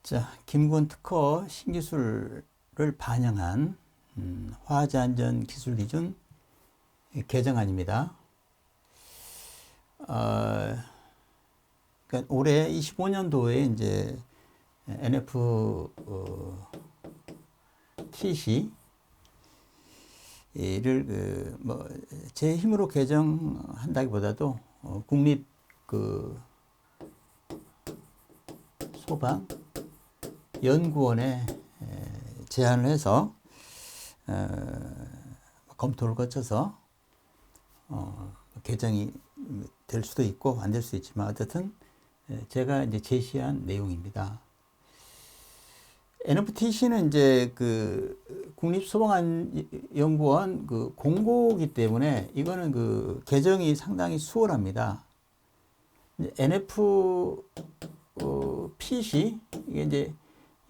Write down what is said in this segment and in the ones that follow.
자, 김구원 특허 신기술을 반영한 화재안전 기술 기준 개정안입니다. 그러니까 올해 25년도에 이제 NFTC를 제 힘으로 개정한다기보다도 국립 소방 연구원에 제안을 해서 검토를 거쳐서 개정이 될 수도 있고 안 될 수도 있지만 어쨌든 제가 이제 제시한 내용입니다. NFTC는 이제 국립소방연구원 공고이기 때문에 이거는 개정이 상당히 수월합니다. NFPC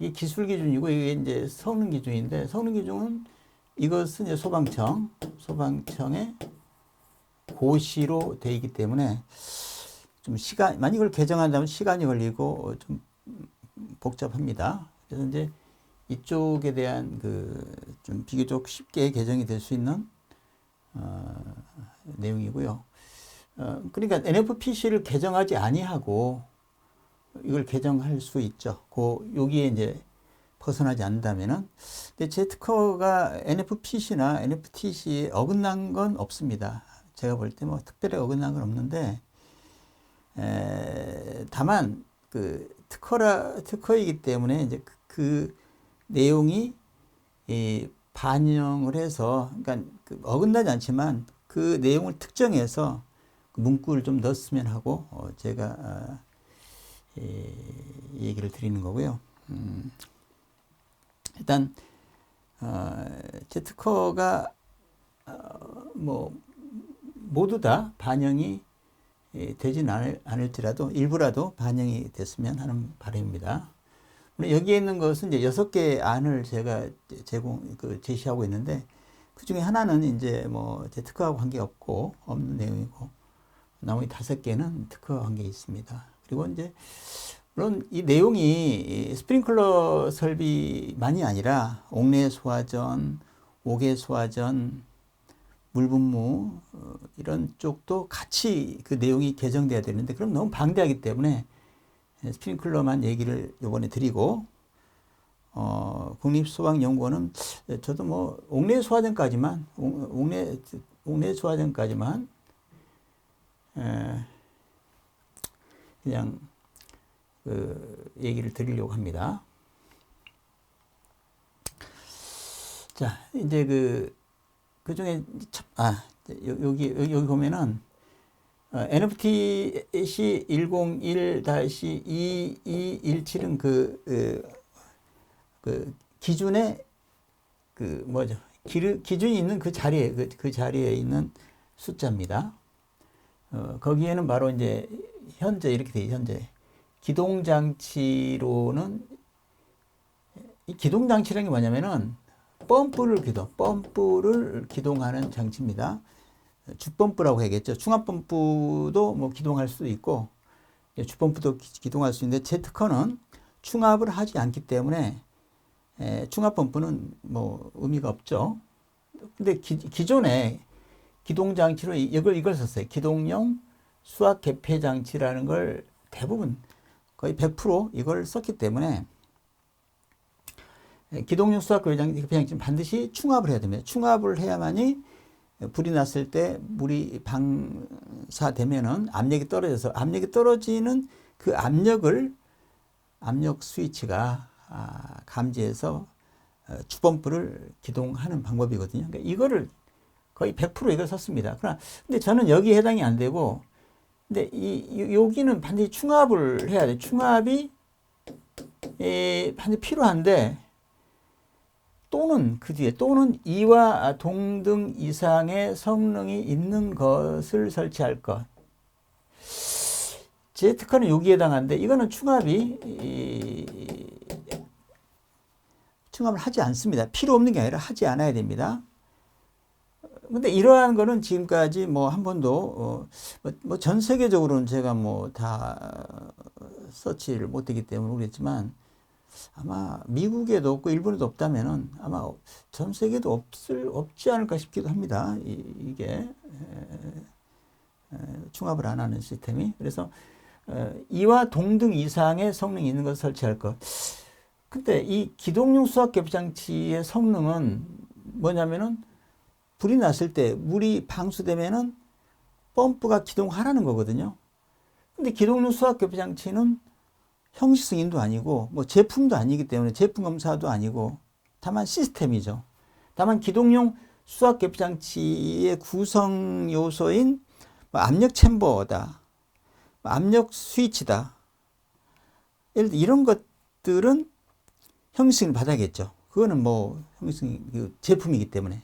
이게 기술 기준이고 이게 이제 성능 기준인데, 성능 기준은 이것은 이제 소방청의 고시로 되어 있기 때문에 좀 만약 이걸 개정한다면 시간이 걸리고 좀 복잡합니다. 그래서 이제 이쪽에 대한 좀 비교적 쉽게 개정이 될 수 있는 내용이고요. 그러니까 NFPC를 개정하지 아니하고 이걸 개정할 수 있죠. 여기에 이제 벗어나지 않는다면은. 근데 제 특허가 NFPC나 NFTC에 어긋난 건 없습니다. 제가 볼 때 뭐 특별히 어긋난 건 없는데, 다만 특허이기 때문에 이제 그 내용이 반영을 해서, 그러니까 어긋나지 않지만 그 내용을 특정해서 문구를 좀 넣었으면 하고 제가 얘기를 드리는 거고요. 일단 제 특허가 모두 다 반영이 되진 않을지라도 일부라도 반영이 됐으면 하는 바람입니다. 여기에 있는 것은 이제 6개의 안을 제가 제시하고 있는데, 그 중에 하나는 이제 제 특허하고 관계없고 없는 내용이고, 나머지 5개는 특허와 관계 있습니다. 그리고 이제 물론 이 내용이 스프링클러 설비만이 아니라 옥내 소화전, 옥외 소화전, 물분무 이런 쪽도 같이 그 내용이 개정돼야 되는데, 그럼 너무 방대하기 때문에 스프링클러만 얘기를 이번에 드리고, 국립소방연구원은 저도 옥내 소화전까지만 그냥 얘기를 드리려고 합니다. 자, 이제 그 중에 여기 보면은 NFTC 101-2217은 기준에 기준이 있는 그 자리에 있는 숫자입니다. 거기에는 바로 이제 현재 이렇게 돼 현재 기동장치로는, 이 기동장치라는 게 뭐냐면은 펌프를 기동하는 장치입니다. 주펌프라고 해야겠죠. 충압펌프도 기동할 수도 있고 주펌프도 기동할 수 있는데, 제 특허는 충압을 하지 않기 때문에 충압펌프는 의미가 없죠. 근데 기존에 기동장치로 이걸 썼어요. 기동용 수압 개폐 장치라는 걸 대부분 거의 100% 이걸 썼기 때문에 기동용 수압 개폐 장치는 반드시 충압을 해야 됩니다. 충압을 해야만이 불이 났을 때 물이 방사되면은 압력이 떨어지는 그 압력 스위치가 감지해서 주펌프를 기동하는 방법이거든요. 그러니까 이거를 거의 100% 이걸 썼습니다. 근데 저는 여기에 해당이 안 되고, 근데 여기는 반드시 충압을 해야 돼. 충압이 반드시 필요한데, 또는 그 뒤에 2와 동등 이상의 성능이 있는 것을 설치할 것. 제 특허는 여기에 해당하는데, 이거는 충압을 하지 않습니다. 필요 없는 게 아니라 하지 않아야 됩니다. 근데 이러한 거는 지금까지 한 번도 전 세계적으로는 제가 다 서치를 못했기 때문에 모르겠지만, 아마 미국에도 없고 일본에도 없다면은 아마 전 세계도 없지 않을까 싶기도 합니다. 이게 충합을 안 하는 시스템이. 그래서 2와 동등 이상의 성능이 있는 것을 설치할 것. 근데 이 기동용 수압 개폐장치의 성능은 뭐냐면은 불이 났을 때 물이 방수되면은 펌프가 기동하라는 거거든요. 근데 기동용 수압 개폐장치는 형식 승인도 아니고 뭐 제품도 아니기 때문에 제품 검사도 아니고 다만 시스템이죠. 다만 기동용 수압 개폐장치의 구성 요소인 뭐 압력 챔버다, 뭐 압력 스위치다, 예를 들어 이런 것들은 형식을 받아야겠죠. 그거는 뭐 형식 제품이기 때문에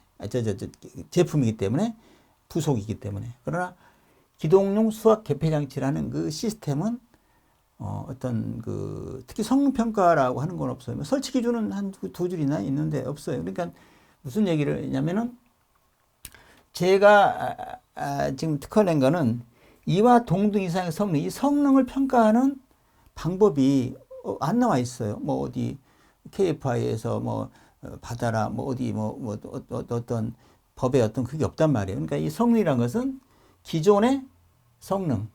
제품이기 때문에 부속이기 때문에. 그러나 기동용 수압 개폐장치라는 그 시스템은 어떤 특히 성능 평가라고 하는 건 없어요. 설치 기준은 한 두 줄이나 있는데 없어요. 그러니까 무슨 얘기를 했냐면은 제가 지금 특허낸 거는 2와 동등 이상의 성능, 이 성능을 평가하는 방법이 안 나와 있어요. 뭐 어디 KFI에서 뭐 받아라, 뭐 어디 뭐 어떤 법에 어떤 그게 없단 말이에요. 그러니까 이 성능이란 것은 기존의 성능,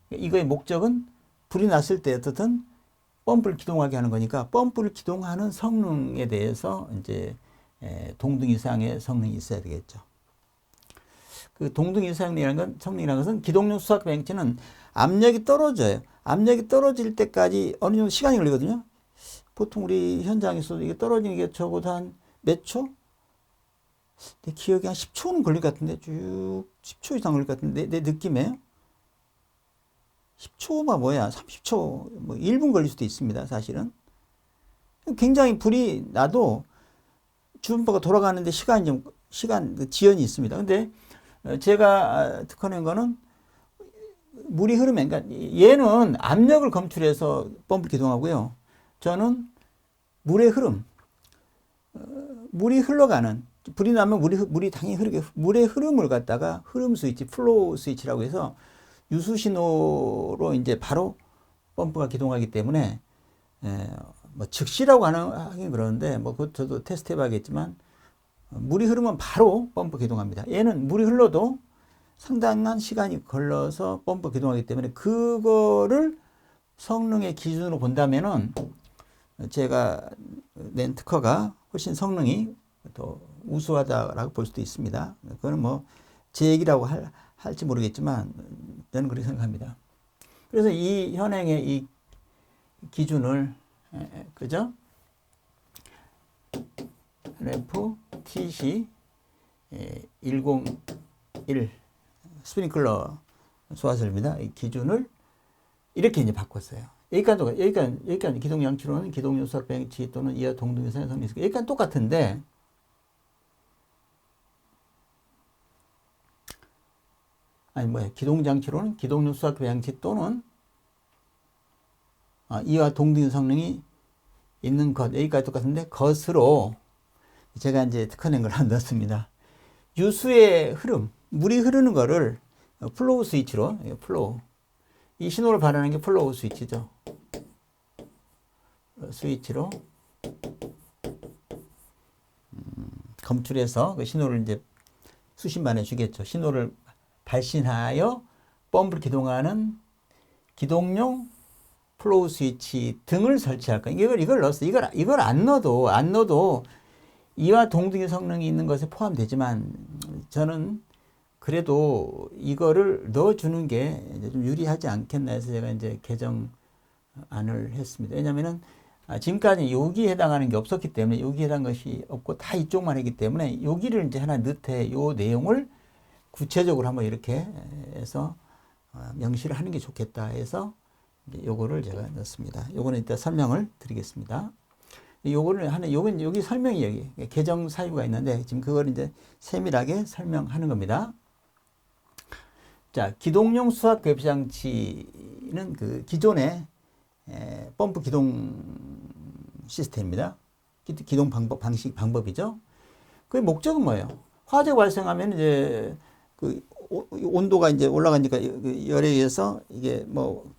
이거의 목적은 불이 났을 때 어떻든 펌프를 기동하게 하는 거니까 펌프를 기동하는 성능에 대해서 이제 동등 이상의 성능이 있어야 되겠죠. 그 동등 이상이라는 성능이라는 것은 기동용 수압 개폐장치는 압력이 떨어져요. 압력이 떨어질 때까지 어느 정도 시간이 걸리거든요. 보통 우리 현장에서도 이게 떨어지는 게 적어도 한 몇 초? 내 기억에 한 10초는 걸릴 것 같은데, 쭉 10초 이상 걸릴 것 같은데, 내 느낌에 10초가 뭐야? 30초, 뭐 1분 걸릴 수도 있습니다, 사실은. 굉장히 불이 나도 주문바가 돌아가는데 시간 지연이 있습니다. 근데 제가 특허낸 거는 물이 흐르면, 그러니까 얘는 압력을 검출해서 펌프를 기동하고요. 저는 물의 흐름, 물이 흘러가는, 불이 나면 물이 당연히 흐르게, 물의 흐름을 갖다가 흐름 스위치, 플로우 스위치라고 해서 유수 신호로 이제 바로 펌프가 기동하기 때문에, 뭐 즉시라고 하긴 그러는데, 뭐 그것 저도 테스트 해봐야겠지만, 물이 흐르면 바로 펌프 기동합니다. 얘는 물이 흘러도 상당한 시간이 걸려서 펌프 기동하기 때문에 그거를 성능의 기준으로 본다면은 제가 낸 특허가 훨씬 성능이 더 우수하다라고 볼 수도 있습니다. 그거는 뭐 제 얘기라고 할지 모르겠지만 저는 그렇게 생각합니다. 그래서 이 현행의 이 기준을 그죠? RF-TC 101 스프링클러 소화설입니다. 이 기준을 이렇게 이제 바꿨어요. 여기까지 기동장치로는 기동용 수압 개폐장치 또는 이하 동등 이상의 성능이 있습니다. 여기까지 똑같은데 기동장치로는 기동용 수압 개폐장치 또는 이와 동등 성능이 있는 것, 여기까지 똑같은데 것으로 제가 이제 특허낸 걸 하나 넣었습니다. 유수의 흐름, 물이 흐르는 거를 플로우 스위치로, 플로우, 이 신호를 발하는 게 플로우 스위치죠. 스위치로 검출해서 그 신호를 이제 수신반에 주겠죠. 신호를 발신하여 펌프를 기동하는 기동용 플로우 스위치 등을 설치할 거예요. 이걸 넣었어. 이걸 안 넣어도 이와 동등의 성능이 있는 것에 포함되지만 저는 그래도 이거를 넣어주는 게 좀 유리하지 않겠나 해서 제가 이제 개정안을 했습니다. 왜냐면은 지금까지 여기에 해당하는 게 없었기 때문에 여기에 해당한 것이 없고 다 이쪽만 했기 때문에 여기를 이제 하나 넣되 요 내용을 구체적으로 한번 이렇게 해서 명시를 하는 게 좋겠다 해서 요거를 제가 넣었습니다. 요거는 이따 설명을 드리겠습니다. 요건 여기 설명이 여기 개정 사유가 있는데 지금 그걸 이제 세밀하게 설명하는 겁니다. 자, 기동용 수압 개폐장치는 그 기존의 펌프 기동 시스템입니다. 기동 방법이죠. 그 목적은 뭐예요? 화재가 발생하면 이제 그 온도가 이제 올라가니까 그 열에 의해서 이게 뭐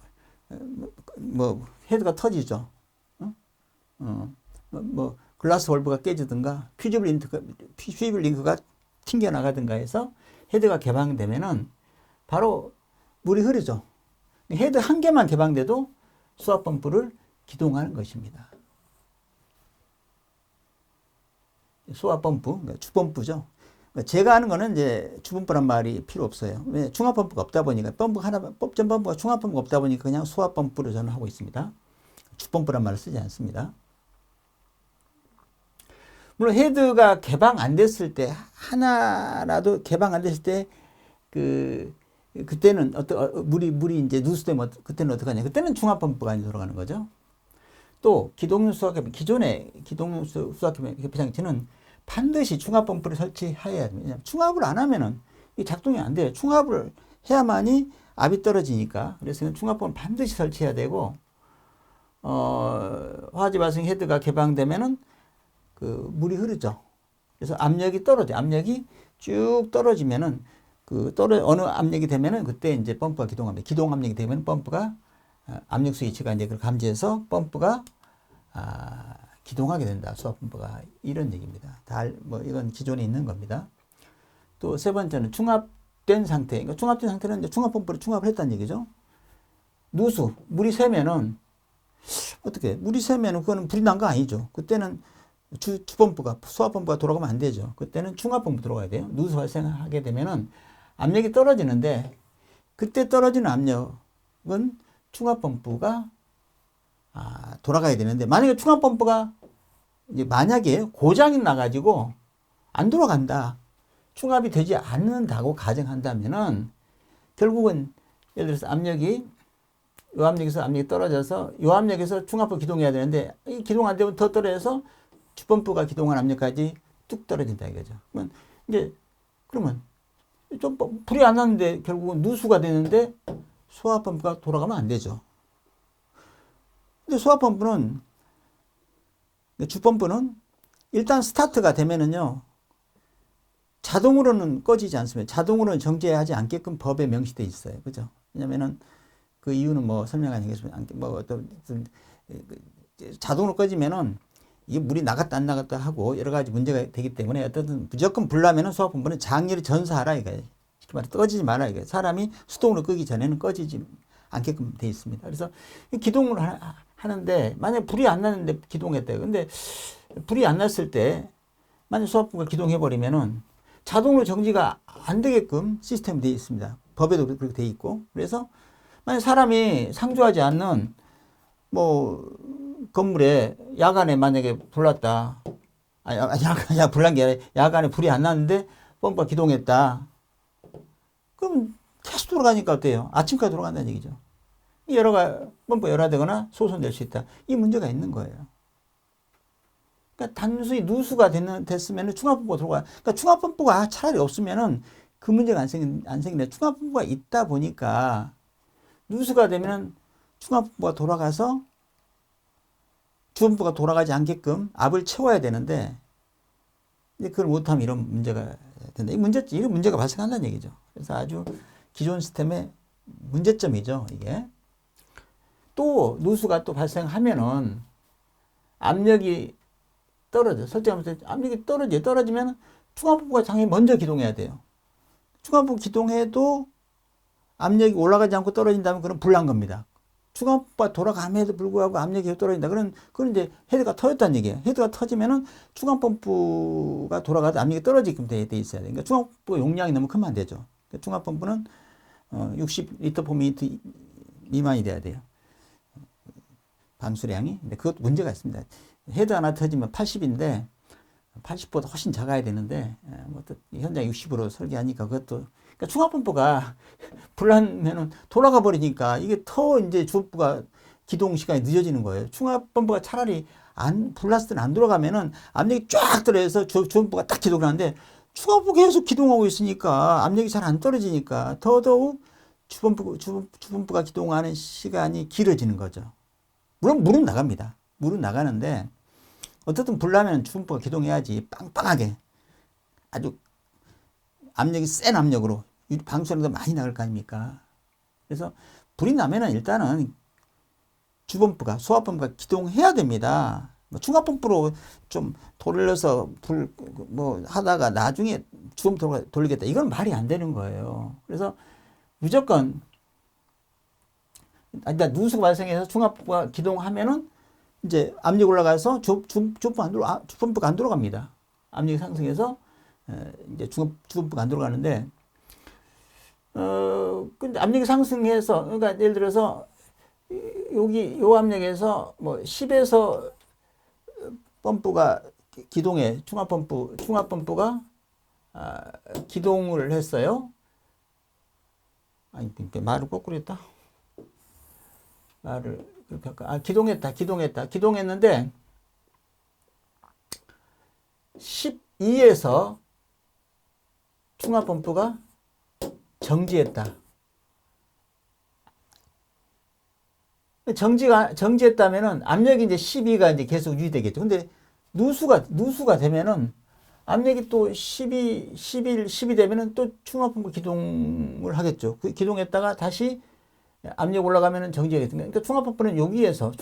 헤드가 터지죠. 글라스 밸브가 깨지든가 퓨즈블 링크가 튕겨나가든가 해서 헤드가 개방되면은 바로 물이 흐르죠. 헤드 한 개만 개방돼도 수압 펌프를 기동하는 것입니다. 수압 펌프, 주펌프죠. 제가 하는 거는 이제 주펌프란 말이 필요 없어요. 왜? 중압 펌프가 없다 보니까 법전 펌프가 중압 펌프가 없다 보니까 그냥 수압 펌프로 저는 하고 있습니다. 주펌프란 말을 쓰지 않습니다. 물론 헤드가 개방 안 됐을 때 하나라도 개방 안 됐을 때 그때는 물이 이제 누수되면 그때는 어떡하냐? 그때는 중압 펌프가 이제 돌아가는 거죠. 또 기동용 수압기판 기존의 기동용 수압기판 장치는 반드시 중압 펌프를 설치해야 됩니다. 중압을 안 하면은 이 작동이 안 돼요. 중압을 해야만이 압이 떨어지니까. 그래서 중압 펌프 반드시 설치해야 되고 화재 발생 헤드가 개방되면은 물이 흐르죠. 그래서 압력이 떨어져. 압력이 쭉 떨어지면은 어느 압력이 되면은 그때 이제 펌프가 기동합니다. 기동 압력이 되면 펌프가 압력 스위치가 이제 그걸 감지해서 펌프가 기동하게 된다. 수압 펌프가 이런 얘기입니다. 이건 기존에 있는 겁니다. 또 세 번째는 중압된 상태. 그러니까 중압된 상태는 이제 중압 펌프를 중압을 했다는 얘기죠. 누수, 물이 새면은 어떻게? 물이 새면은 그거는 불이 난 거 아니죠. 그때는 주펌프가 수압 펌프가 돌아가면 안 되죠. 그때는 중압 펌프 들어가야 돼요. 누수 발생하게 되면은 압력이 떨어지는데 그때 떨어지는 압력은 중압 펌프가 돌아가야 되는데 만약에 중압 펌프가 이제 만약에 고장이 나가지고 안 돌아간다. 중압이 되지 않는다고 가정한다면은 결국은 예를 들어서 요 압력에서 압력이 떨어져서 요 압력에서 중압부 기동해야 되는데 이 기동 안 되면 더 떨어져서 주펌프가 기동한 압력까지 뚝 떨어진다 이거죠. 그러면 좀 불이 안 났는데 결국은 누수가 되는데 소화 펌프가 돌아가면 안 되죠. 근데 소화 펌프는 주펌프는 일단 스타트가 되면은요 자동으로는 꺼지지 않습니다. 자동으로는 정지하지 않게끔 법에 명시되어 있어요. 그죠? 왜냐면은 그 이유는 뭐 설명 안 하겠습니다. 자동으로 꺼지면은 이게 물이 나갔다 안 나갔다 하고 여러 가지 문제가 되기 때문에 어쨌든 무조건 불 나면은 소화 펌프는 장렬히 전사하라 이거예요. 쉽게 말해 꺼지지 마라 이거예요. 사람이 수동으로 끄기 전에는 꺼지지 않게끔 되어 있습니다. 그래서 기동을 하는데 만약 불이 안 났는데 기동했대요. 근데 불이 안 났을 때 만약 소화 펌프가 기동해 버리면은 자동으로 정지가 안 되게끔 시스템이 되어 있습니다. 법에도 그렇게 되어 있고. 그래서 만약 사람이 상주하지 않는 건물에 야간에 만약에 불났다. 불난 게 아니라 야간에 불이 안 났는데 펌프가 기동했다. 그럼 계속 돌아가니까 어때요? 아침까지 돌아간다는 얘기죠. 펌프가 열화되거나 소선될 수 있다. 이 문제가 있는 거예요. 그러니까 단순히 누수가 됐으면 중압펌프가 들어가. 그러니까 중압펌프가 차라리 없으면은 그 문제가 안 생기는데 중압펌프가 있다 보니까 누수가 되면 중압펌프가 돌아가서 주펌프가 돌아가지 않게끔 압을 채워야 되는데 이제 그걸 못하면 이런 문제가 된다. 이런 문제가 발생한다는 얘기죠. 그래서 아주 기존 시스템의 문제점이죠. 이게 또 누수가 또 발생하면은 압력이 떨어져. 설정하면서 압력이 떨어지면 중압펌프가 당연히 먼저 기동해야 돼요. 중압펌프 기동해도 압력이 올라가지 않고 떨어진다면 그건 불난 겁니다. 중압부가 돌아감에도 불구하고 압력이 떨어진다. 그건 이제 헤드가 터졌다는 얘기예요. 헤드가 터지면은 중압펌프가 돌아가도 압력이 떨어지게끔 돼 있어야 돼요. 그러니까 중압펌프 용량이 너무 크면 안 되죠. 그러니까 중압펌프는 60L/m 미만이 돼야 돼요. 방수량이. 근데 그것도 문제가 있습니다. 헤드 하나 터지면 80인데 80보다 훨씬 작아야 되는데 현장 60으로 설계하니까 그것도 그러니까 중압펌프가 불나면은 돌아가 버리니까 이게 더 이제 주펌프가 기동 시간이 늦어지는 거예요. 중압펌프가 차라리 불났을 때는 안 돌아가면은 압력이 쫙 들어서 주펌프가 딱 기동을 하는데 중압펌프가 계속 기동하고 있으니까 압력이 잘 안 떨어지니까 더더욱 주펌프가 기동하는 시간이 길어지는 거죠. 물론 물은 나갑니다. 물은 나가는데 어쨌든 불나면 주펌프가 기동해야지 빵빵하게 아주 압력이 센 압력으로 방수량도 많이 나갈 거 아닙니까? 그래서 불이 나면은 일단은 주펌프가 소화펌프가 기동해야 됩니다. 뭐 중압펌프로 좀 돌려서 뭐 하다가 나중에 주범 돌리겠다. 이건 말이 안 되는 거예요. 그래서 무조건 누수가 발생해서 중압펌프가 기동하면은 이제 압력이 올라가서 주펌프가 안 돌아갑니다. 압력이 상승해서 이제 주펌프가 안 돌아가는데 근데 압력이 상승해서 그러니까 예를 들어서 여기 요 압력에서 뭐 10에서 펌프가 기동해 중압펌프가 기동을 했어요. 아니 말을 거꾸로 했다. 말을 그렇게 할까? 기동했는데 12에서 중압펌프가 정지했다. 정지했다면은 압력이 이제 12가 이제 계속 유지되겠죠. 근데 누수가 되면은 압력이 또 12 되면은 또 중압펌프 기동을 하겠죠. 그 기동했다가 다시 압력 올라가면은 정지하겠죠. 그러니까 중압펌프는 여기에서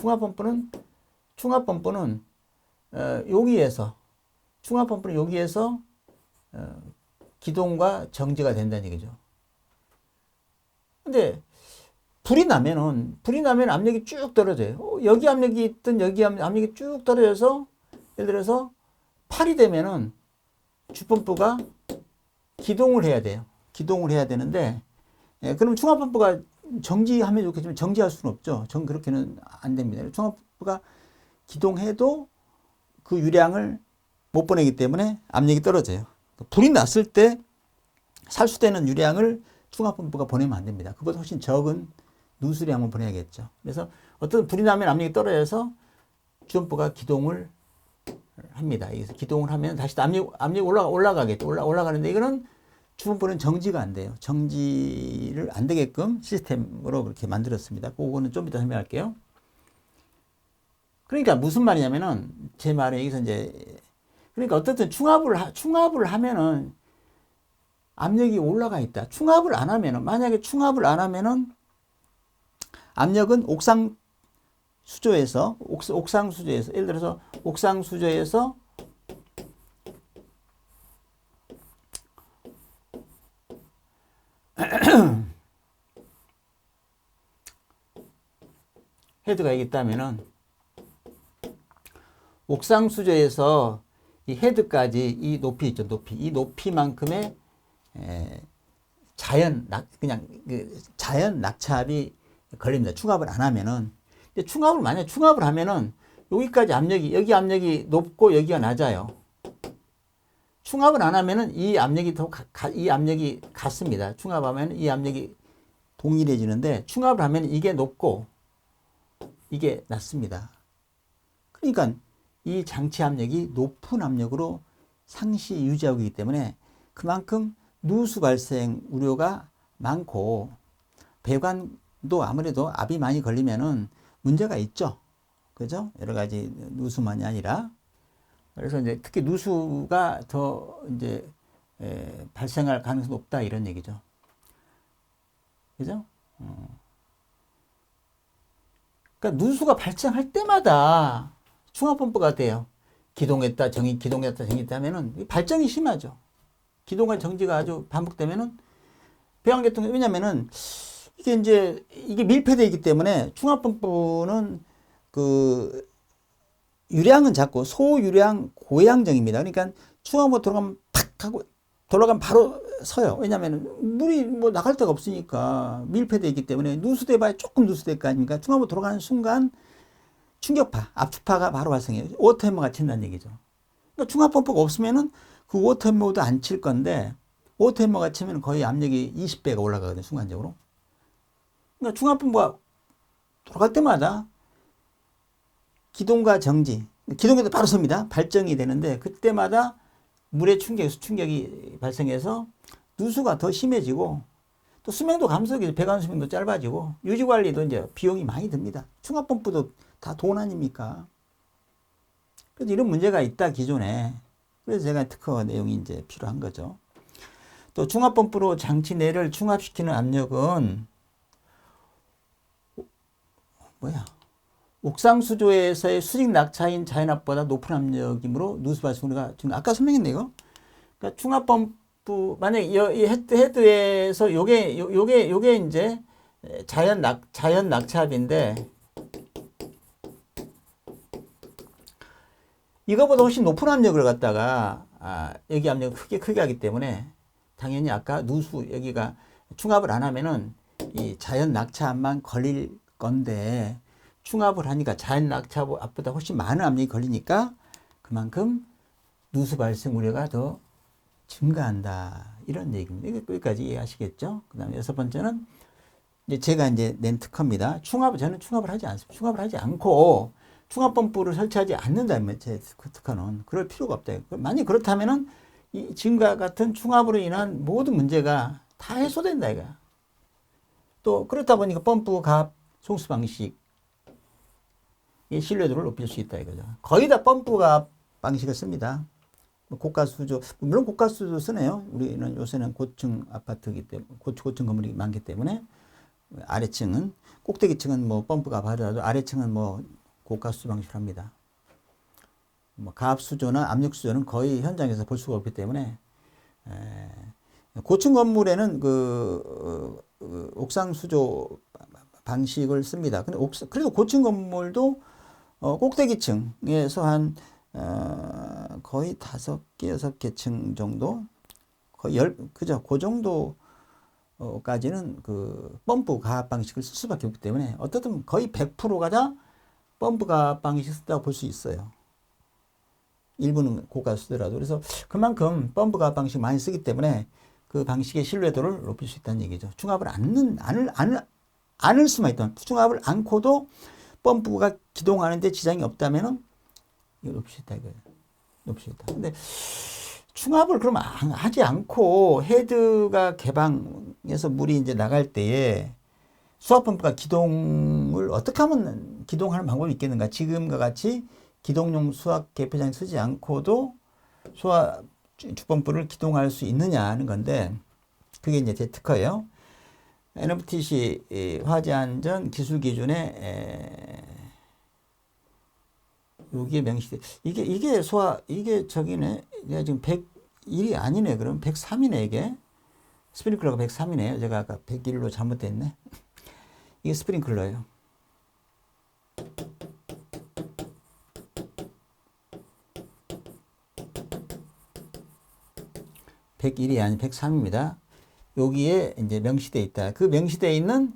여기에서 기동과 정지가 된다는 얘기죠. 근데 불이 나면 압력이 쭉 떨어져요. 여기 압력이 있든 여기 압력이 쭉 떨어져서 예를 들어서 8이 되면은 주펌프가 기동을 해야 돼요. 기동을 해야 되는데 그럼 중압펌프가 정지하면 좋겠지만 정지할 수는 없죠. 그렇게는 안 됩니다. 중압펌프가 기동해도 그 유량을 못 보내기 때문에 압력이 떨어져요. 불이 났을 때 살수되는 유량을 중압펌프가 보내면 안 됩니다. 그보다 훨씬 적은 누수량을 보내야겠죠. 그래서 어떤 불이 나면 압력이 떨어져서 주펌프가 기동을 합니다. 그래서 기동을 하면 다시 압력이 올라가겠죠. 올라가는데 이거는 주펌프는 정지가 안 돼요. 정지를 안 되게끔 시스템으로 그렇게 만들었습니다. 그거는 좀 이따 설명할게요. 그러니까 무슨 말이냐면은 제 말은 여기서 이제 그러니까 어떻든 충압을 하면은 압력이 올라가 있다. 만약에 충압을 안 하면은 압력은 옥상수조에서 예를 들어서 옥상수조에서 헤드가 있다면은 옥상수조에서 이 헤드까지 이 높이 있죠. 이 높이만큼의 자연 낙차압이 걸립니다. 충압을 안 하면은. 근데 만약에 충압을 하면은 여기까지 여기 압력이 높고 여기가 낮아요. 충압을 안 하면은 이 압력이 같습니다. 충압하면 이 압력이 동일해지는데 충압을 하면 이게 높고 이게 낮습니다. 그러니까 이 장치 압력이 높은 압력으로 상시 유지하고 있기 때문에 그만큼 누수 발생 우려가 많고 배관도 아무래도 압이 많이 걸리면은 문제가 있죠. 그죠? 여러 가지 누수만이 아니라. 그래서 이제 특히 누수가 더 이제 발생할 가능성이 높다 이런 얘기죠. 그죠? 그러니까 누수가 발생할 때마다 중압펌프가 돼요. 기동했다 정지했다면은 발정이 심하죠. 기동과 정지가 아주 반복되면은 배관계통이 왜냐면은 이게 밀폐되어 있기 때문에 중압펌프는 그 유량은 작고 소유량 고양정입니다. 그러니까 중압으로 돌아가면 팍 하고 돌아가면 바로 서요. 왜냐면은 물이 뭐 나갈 데가 없으니까 밀폐되어 있기 때문에 누수돼 봐야 조금 누수될 거 아닙니까? 중압으로 돌아가는 순간 충격파, 압축파가 바로 발생해요. 워터햄머가 친다는 얘기죠. 그러니까 중압펌프가 없으면은 그 워터햄머도 안 칠 건데 워터햄머가 치면 거의 압력이 20배가 올라가거든요. 순간적으로. 그러니까 중압펌프가 돌아갈 때마다 기동과 정지, 기동에도 바로 섭니다. 발정이 되는데 그때마다 물의 수충격이 발생해서 누수가 더 심해지고 또 수명도 감소하게 배관 수명도 짧아지고 유지관리도 이제 비용이 많이 듭니다. 중압펌프도 다 돈 아닙니까? 그래서 이런 문제가 있다 기존에. 그래서 제가 특허 내용이 이제 필요한 거죠. 또 중압펌프로 장치 내를 충압시키는 압력은 옥상수조에서의 수직 낙차인 자연압보다 높은 압력이므로 누수 발생 우리가 지금 아까 설명했네 이거. 그러니까 충압펌프 만약에 이 헤드에서 요게 이제 자연 낙차압인데 이거보다 훨씬 높은 압력을 갖다가 여기 압력을 크게 하기 때문에 당연히 아까 누수 여기가 충압을 안 하면은 이 자연 낙차압만 걸릴 건데 충압을 하니까 자연 낙차압보다 훨씬 많은 압력이 걸리니까 그만큼 누수 발생 우려가 더 증가한다 이런 얘기입니다. 여기까지 이해하시겠죠? 그 다음에 여섯 번째는 이제 제가 이제 낸 특허입니다. 저는 충압을 하지 않습니다. 충압을 하지 않고 충압 펌프를 설치하지 않는다면 제 특허는 그럴 필요가 없다. 만약 그렇다면은 이 지금과 같은 충압으로 인한 모든 문제가 다 해소된다 이거야. 또 그렇다 보니까 펌프 값 송수 방식의 신뢰도를 높일 수 있다 이거죠. 거의 다 펌프 값 방식을 씁니다. 고가 수조 물론 고가 수조 쓰네요. 우리는 요새는 고층 아파트이기 때문에 고층 건물이 많기 때문에 아래층은 꼭대기층은 뭐 펌프가 하더라도 아래층은 뭐 고가 수조 방식을 합니다. 뭐 가압 수조나 압력 수조는 거의 현장에서 볼 수가 없기 때문에 고층 건물에는 옥상 수조 방식을 씁니다. 근데 그래도 고층 건물도 꼭대기층에서 한 거의 5개, 6개 층 정도 거의 그죠? 그 정도까지는 그 펌프 가압 방식을 쓸 수밖에 없기 때문에 어떻든 거의 100%가 다 펌프 가압 방식을 쓴다고 볼 수 있어요. 일부는 고가 쓰더라도. 그래서 그만큼 펌프 가압 방식 많이 쓰기 때문에 그 방식의 신뢰도를 높일 수 있다는 얘기죠. 충압을 않을 수만 있다면, 충압을 않고도 펌프가 기동하는데 지장이 없다면은 이거 높일 수 있다 이거예요. 높일 수 있다. 근데 충압을 그럼 하지 않고 헤드가 개방해서 물이 이제 나갈 때에 수압 펌프가 기동을 어떻게 하면 기동하는 방법이 있겠는가? 지금과 같이 기동용 수압 개폐장 쓰지 않고도 수압 주펌프를 기동할 수 있느냐 하는 건데 그게 이제 제 특허예요. NFTC 화재안전 기술 기준에 여기에 명시돼. 이게 이게 저기네. 내가 지금 101이 아니네. 그럼 103이네 이게. 스프링클러가 103이네요. 제가 아까 101로 잘못됐네. 이게 스프링클러예요. (101이) 아니 103입니다. 여기에 이제 명시되어 있다. 그 명시되어 있는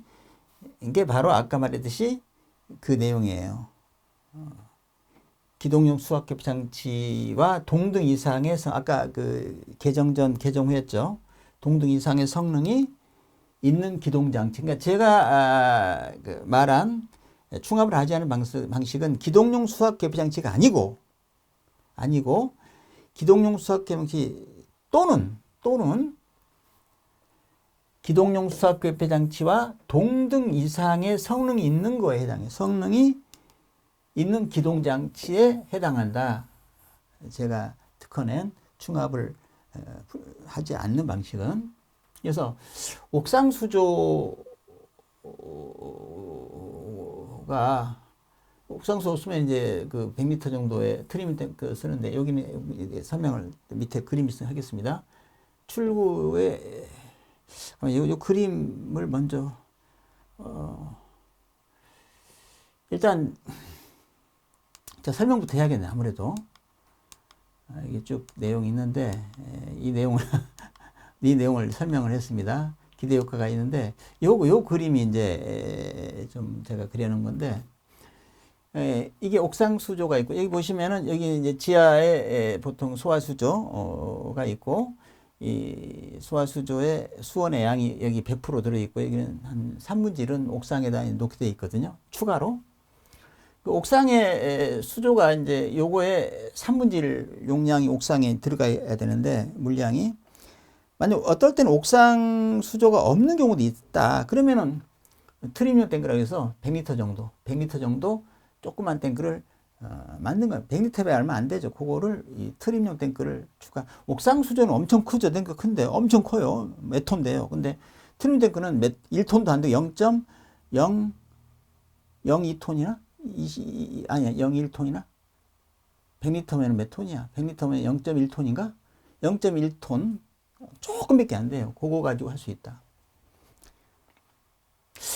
게 바로 아까 말했듯이 그 내용이에요. 기동용 수압 개폐 장치와 동등 이상의 아까 그 개정 전 개정 후였죠. 동등 이상의 성능이 있는 기동 장치. 그러니까 제가 말한 충압을 하지 않은 방식은 기동용 수압 개폐 장치가 아니고 기동용 수압 개폐 장치 또는 기동용 수압 개폐 장치와 동등 이상의 성능이 있는 거에 해당해요. 성능이 있는 기동 장치에 해당한다. 제가 특허낸 충압을 하지 않는 방식은. 그래서 옥상 수조가 옥상 수조 쓰면 이제 그 100m 정도의 트림 탱크 쓰는데 여기는 설명을 밑에 그림 하겠습니다. 출구에 이 그림을 먼저 일단 자, 설명부터 해야겠네. 아무래도 이게 쭉 내용이 있는데 이 내용을 설명을 했습니다. 기대 효과가 있는데 요 그림이 이제 좀 제가 그려놓은 건데 이게 옥상 수조가 있고 여기 보시면은 여기 이제 지하에 보통 소화 수조가 있고 이 소화 수조의 수온의 양이 여기 100% 들어 있고 여기는 한 3분의 1은 옥상에다 놓게 되어 있거든요. 추가로. 그 옥상의 수조가 이제 요거에 3분의 1 용량이 옥상에 들어가야 되는데 물량이 만약 어떨 때는 옥상 수조가 없는 경우도 있다. 그러면은 트림용 탱크라고 해서 100리터 정도 조그만 탱크를 만든 거예요. 100리터에 얼마 안 되죠. 그거를 이 트림용 탱크를 추가. 옥상 수조는 엄청 크죠. 탱크 큰데 엄청 커요. 몇 톤 돼요. 근데 트림 탱크는 1톤도 안 되고 0.002톤이나 아니야, 0.1톤이나? 100리터면 몇 톤이야? 100리터면 0.1톤인가? 0.1톤 조금밖에 안 돼요. 그거 가지고 할 수 있다.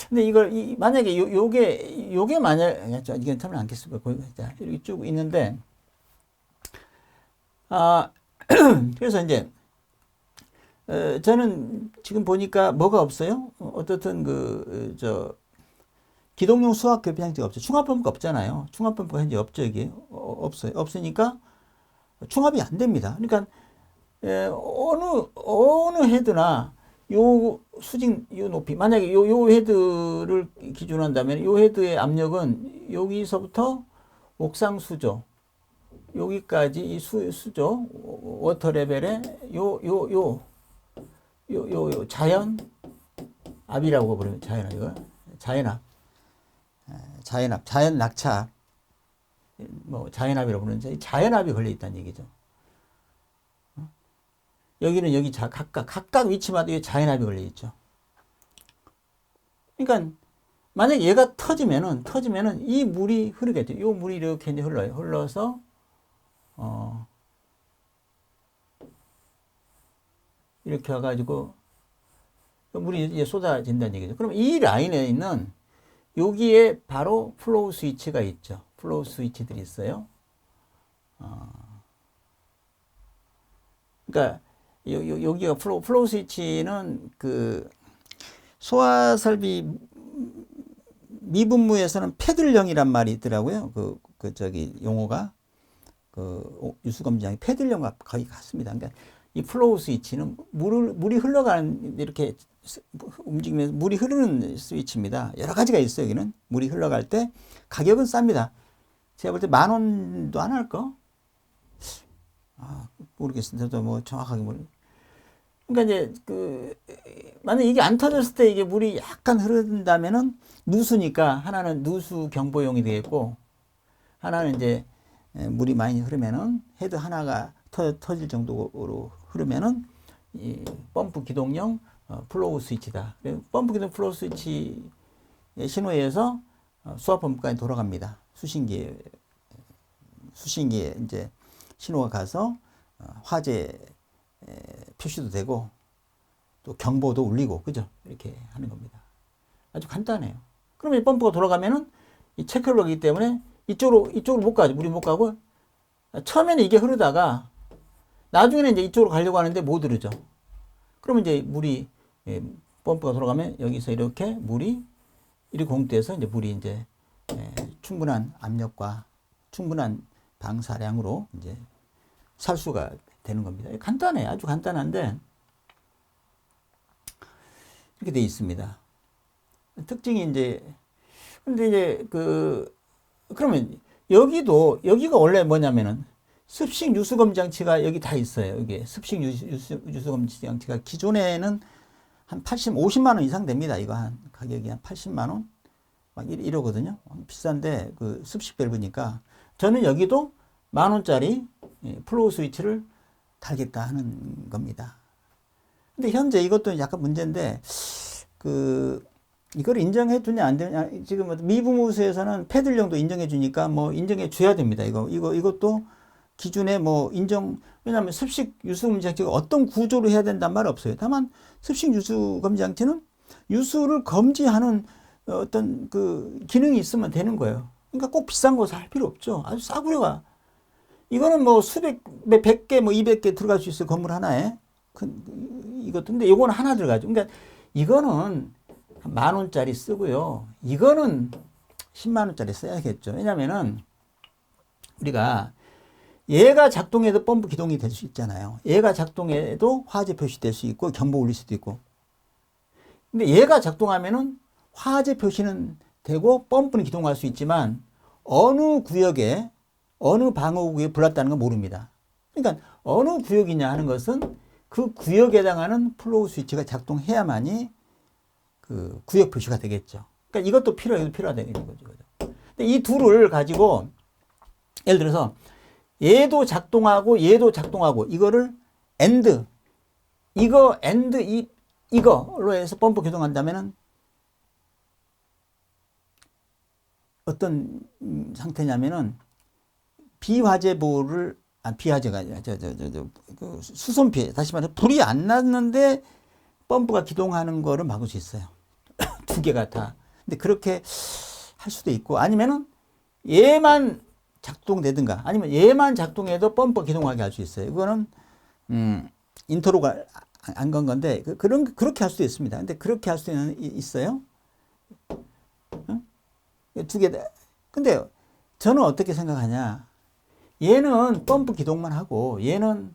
근데 이걸 만약에 요게 만약 이건 참 않겠습니까? 이렇게 쭉 있는데 그래서 이제 저는 지금 보니까 뭐가 없어요? 어떻든 기동용 수학 교편형제가 없죠. 충합펌프가 없잖아요. 충합펌프가 현재 없죠. 이게 없어요. 없으니까 충합이 안 됩니다. 그러니까 어느 헤드나 요 수직 요 높이 만약에 요 헤드를 기준으로 한다면 요 헤드의 압력은 여기서부터 옥상 수조 여기까지 이 수조 워터 레벨에 요 자연 압이라고 부르면 자연 낙차 뭐 자연압이라고 부르는데 자연압이 걸려 있다는 얘기죠. 여기는 여기 각각 위치마다 자연압이 걸려 있죠. 그러니까 만약 얘가 터지면은 이 물이 흐르겠죠. 이 물이 이렇게 이제 흘러요. 흘러서 이렇게 와가지고 물이 이제 쏟아진다는 얘기죠. 그럼 이 라인에 있는 여기에 바로 플로우 스위치가 있죠. 플로우 스위치들이 있어요. 그러니까 여기가 플로우 스위치는 그 소화설비 미분무에서는 패들형이란 말이 있더라고요. 용어가 유수검지장이 패들형과 거의 같습니다. 그러니까 이 플로우 스위치는 물이 흘러가는 이렇게 움직이면서 물이 흐르는 스위치입니다. 여러 가지가 있어요. 여기는 물이 흘러갈 때 가격은 쌉니다. 제가 볼 때 10,000원도 안 할까? 모르겠습니다. 저도 뭐 정확하게 그러니까 이제 만약 이게 안 터졌을 때 이게 물이 약간 흐른다면은 누수니까 하나는 누수 경보용이 되겠고 하나는 이제 물이 많이 흐르면은 헤드 하나가 터질 정도로 흐르면은 이 펌프 기동용 플로우 스위치다. 펌프 기동 플로우 스위치의 신호에서 수압 펌프까지 돌아갑니다. 수신기에 이제 신호가 가서 화재 표시도 되고 또 경보도 울리고 그죠? 이렇게 하는 겁니다. 아주 간단해요. 그러면 이 펌프가 돌아가면은 이 체크를 하기 때문에 이쪽으로 못 가죠. 물이 못 가고 처음에는 이게 흐르다가 나중에는 이제 이쪽으로 가려고 하는데 못 흐르죠. 그러면 이제 물이 펌프가 돌아가면 여기서 이렇게 물이 이렇게 공급돼서 이제 물이 이제 충분한 압력과 충분한 방사량으로 이제 살수가 되는 겁니다. 간단해요. 아주 간단한데 이렇게 돼 있습니다. 특징이 이제 근데 이제 그러면 여기가 원래 뭐냐면은 습식 유수검지 장치가 여기 다 있어요. 여기 습식 유수검지 장치가 기존에는 한 50만 원 이상 됩니다. 이거 한 가격이 한 80만 원 막 이러거든요. 비싼데 그 습식 밸브니까 저는 여기도 10,000원짜리 플로우 스위치를 달겠다 하는 겁니다. 근데 현재 이것도 약간 문제인데 이걸 인정해 주냐 안 되냐 지금 미분무소에서는 패들령도 인정해 주니까 뭐 인정해 줘야 됩니다. 이것도 기준에 뭐 왜냐하면 습식 유수검지 장치가 어떤 구조로 해야 된단 말 없어요. 다만 습식 유수검지 장치는 유수를 검지하는 어떤 기능이 있으면 되는 거예요. 그러니까 꼭 비싼 거 살 필요 없죠. 아주 싸구려가. 이거는 뭐 100개, 뭐 200개 들어갈 수 있어요. 건물 하나에. 이것도. 근데 이거는 하나 들어가죠. 그러니까 이거는 10,000원짜리 쓰고요. 이거는 100,000원짜리 써야겠죠. 왜냐면은 우리가 얘가 작동해도 펌프 기동이 될 수 있잖아요. 얘가 작동해도 화재 표시될 수 있고 경보 울릴 수도 있고. 근데 얘가 작동하면은 화재 표시는 되고 펌프는 기동할 수 있지만 어느 구역에 어느 방어구에 불났다는 건 모릅니다. 그러니까 어느 구역이냐 하는 것은 그 구역에 해당하는 플로우 스위치가 작동해야만이 그 구역 표시가 되겠죠. 그러니까 이것도 필요하다는 거죠. 근데 이 둘을 가지고 예를 들어서 얘도 작동하고 이거를 이거로 해서 펌프 기동한다면은 어떤 상태냐면은 비화재보를 비화재가 아니라 그 수손피해, 다시 말해 불이 안 났는데 펌프가 기동하는 거를 막을 수 있어요. 두 개가 다. 근데 그렇게 할 수도 있고, 아니면은 얘만 작동되든가, 아니면 얘만 작동해도 펌프가 기동하게 할 수 있어요. 이거는 인터로가 안 건 건데 그렇게 할 수도 있습니다. 근데 그렇게 할 수는 있어요. 두 개. 근데 저는 어떻게 생각하냐? 얘는 펌프 기동만 하고 얘는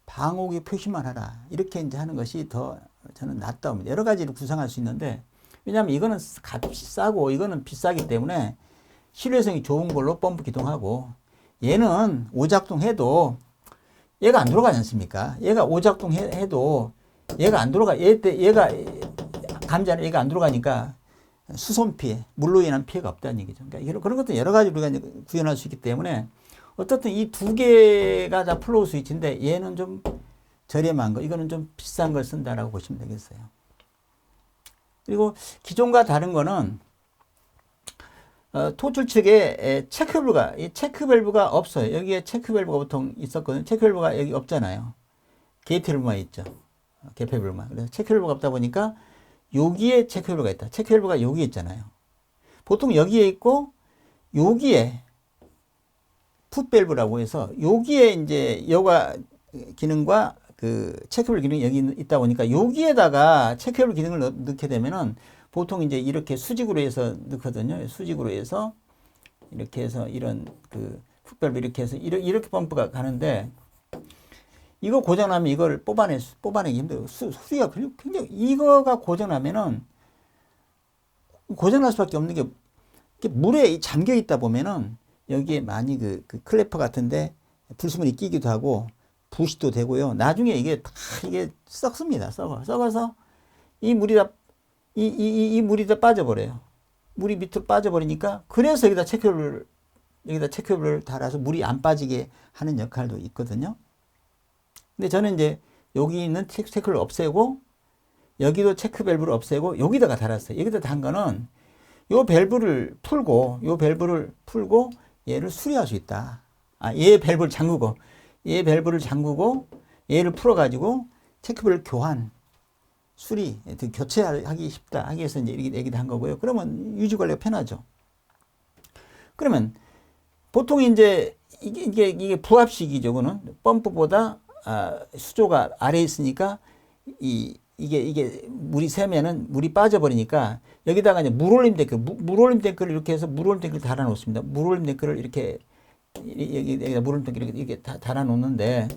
방호기 표시만 하라. 이렇게 이제 하는 것이 더 저는 낫다 봅니다. 여러 가지로 구성할 수 있는데, 왜냐하면 이거는 값이 싸고 이거는 비싸기 때문에 실효성이 좋은 걸로 펌프 기동하고, 얘는 오작동해도 얘가 안 돌아가지 않습니까? 얘가 오작동해도 얘가 안 돌아가. 얘가 감지하는 얘가 안 돌아가니까 수손 피해, 물로 인한 피해가 없다는 얘기죠. 그러니까 그런 것도 여러 가지 우리가 구현할 수 있기 때문에, 어떻든 이 두 개가 다 플로우 스위치인데 얘는 좀 저렴한 거, 이거는 좀 비싼 걸 쓴다라고 보시면 되겠어요. 그리고 기존과 다른 거는 토출 측에 이 체크 밸브가 없어요. 여기에 체크 밸브가 보통 있었거든요. 체크 밸브가 여기 없잖아요. 게이트 밸브만 있죠. 개폐 밸브만. 그래서 체크 밸브가 없다 보니까 여기에 체크 밸브가 있다. 체크 밸브가 여기에 있잖아요. 보통 여기에 있고 여기에 풋 밸브라고 해서 여기에 이제 여과 기능과 그 체크밸브 기능이 여기 있다 보니까 여기에다가 체크밸브 기능을 넣게 되면은 보통 이제 이렇게 수직으로 해서 넣거든요. 수직으로 해서 이렇게 해서 이런 그 풋밸브 이렇게 해서 이렇게 펌프가 가는데, 이거 고장나면 이걸 뽑아내기 힘들어요. 수리가 굉장히, 이거가 고장나면은 고장날 수밖에 없는 게 물에 잠겨 있다 보면은 여기에 많이 그 클래퍼 같은데 불순물이 끼기도 하고 부식도 되고요. 나중에 이게 다 이게 썩습니다. 썩어서 이 물이 다 빠져버려요. 물이 밑으로 빠져버리니까, 그래서 여기다 체크밸브를 달아서 물이 안 빠지게 하는 역할도 있거든요. 근데 저는 이제 여기 있는 체크를 없애고 여기도 체크밸브를 없애고 여기다가 달았어요. 여기다 단 거는 요 밸브를 풀고 얘를 수리할 수 있다. 얘 밸브를 잠그고 얘를 풀어가지고 체크밸브 교환, 수리, 교체하기 쉽다 하기 위해서 이제 이렇게 얘기도 한 거고요. 그러면 유지 관리가 편하죠. 그러면 보통 이제 이게 부합식이죠. 그는 펌프보다 수조가 아래에 있으니까 이게 물이 새면은 물이 빠져버리니까 여기다가 이제 물올림 탱크를 이렇게 해서 물올림 탱크를 달아 놓습니다. 물올림 탱크를 이렇게 여기다 물올림 탱크를 이렇게 달아 놓는데,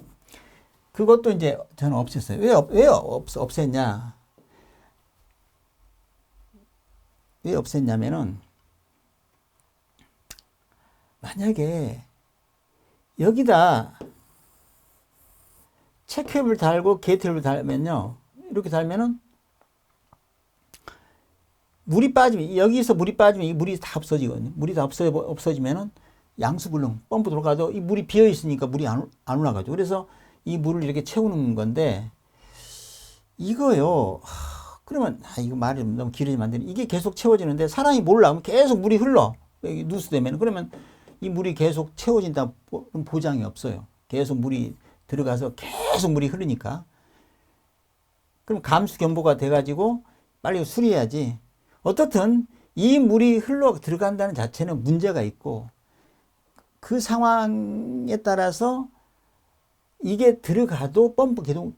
그것도 이제 저는 없앴어요. 왜 없앴냐? 왜 없앴냐면은, 만약에 여기다 체크밸브를 달고 게이트밸브를 달면요, 이렇게 달면은 물이 빠지면, 여기서 물이 빠지면 이 물이 다 없어지거든요. 물이 다 없어지면은 양수불능 펌프 들어가도 이 물이 비어 있으니까 물이 안 올라가죠. 그래서 이 물을 이렇게 채우는 건데, 이거요. 그러면 이거 말이 너무 길어지면 안 되네. 이게 계속 채워지는데 사람이 몰라. 그럼 계속 물이 흘러. 여기 누수되면, 그러면 이 물이 계속 채워진다 보장이 없어요. 계속 물이 들어가서 계속 물이 흐르니까. 그럼 감수 견보가 돼가지고 빨리 수리해야지. 어떻든 이 물이 흘러 들어간다는 자체는 문제가 있고, 그 상황에 따라서 이게 들어가도 펌프 기동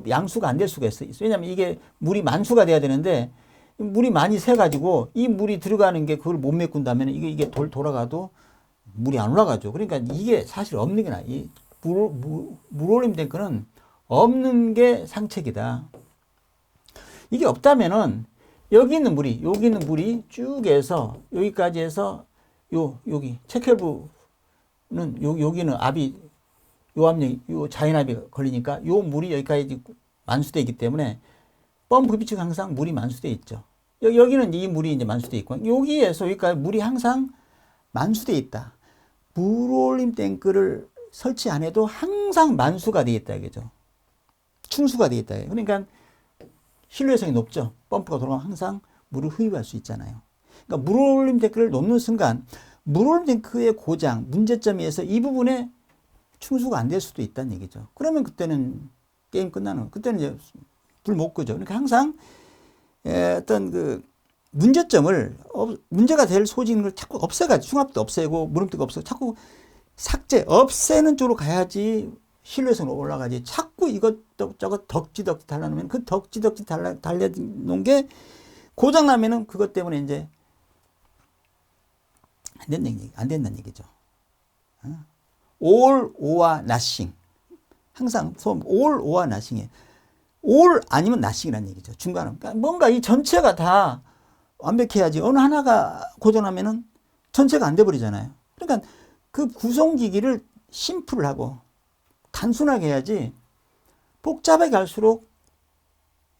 양수가 안 될 수가 있어요. 왜냐하면 이게 물이 만수가 돼야 되는데 물이 많이 새가지고 이 물이 들어가는 게 그걸 못 메꾼다면 이게 돌아가도 물이 안 올라가죠. 그러니까 이게 사실 없는 게 나아. 이 물올림 탱크는 없는 게 상책이다. 이게 없다면은 여기 있는 물이 쭉 해서 여기까지 해서 여기 체크밸브는 여기는 요 압력, 요 자연압이 걸리니까 요 물이 여기까지 만수되어 있기 때문에 펌프 비치가 항상 물이 만수되어 있죠. 여기는 이 물이 이제 만수되어 있고, 여기에서 여기까지 물이 항상 만수되어 있다. 물올림 탱크를 설치 안 해도 항상 만수가 되어 있다, 이거죠. 충수가 되어 있다. 그러니까 신뢰성이 높죠. 펌프가 돌아가면 항상 물을 흡입할 수 있잖아요. 그러니까 물올림 탱크를 놓는 순간 물올림 탱크의 고장, 문제점에서 이 부분에 충수가 안 될 수도 있다는 얘기죠. 그러면 그때는 게임 끝나는, 그때는 이제 불 못 끄죠. 그러니까 항상 어떤 그 문제점을, 문제가 될 소지는 걸 자꾸 없애가지고, 충압도 없애고, 물음대도 없애고, 자꾸 삭제, 없애는 쪽으로 가야지 신뢰성이 올라가지. 자꾸 이것저것 덕지덕지 달라놓으면 그 덕지덕지 달려놓은 게 고장나면은 그것 때문에 이제 안 된다는 얘기죠. all or nothing. 항상 all or nothing이에요. all 아니면 nothing이라는 얘기죠. 중간은. 그러니까 뭔가 이 전체가 다 완벽해야지. 어느 하나가 고장나면은 전체가 안 돼버리잖아요. 그러니까 그 구성기기를 심플하고 단순하게 해야지 복잡하게 갈수록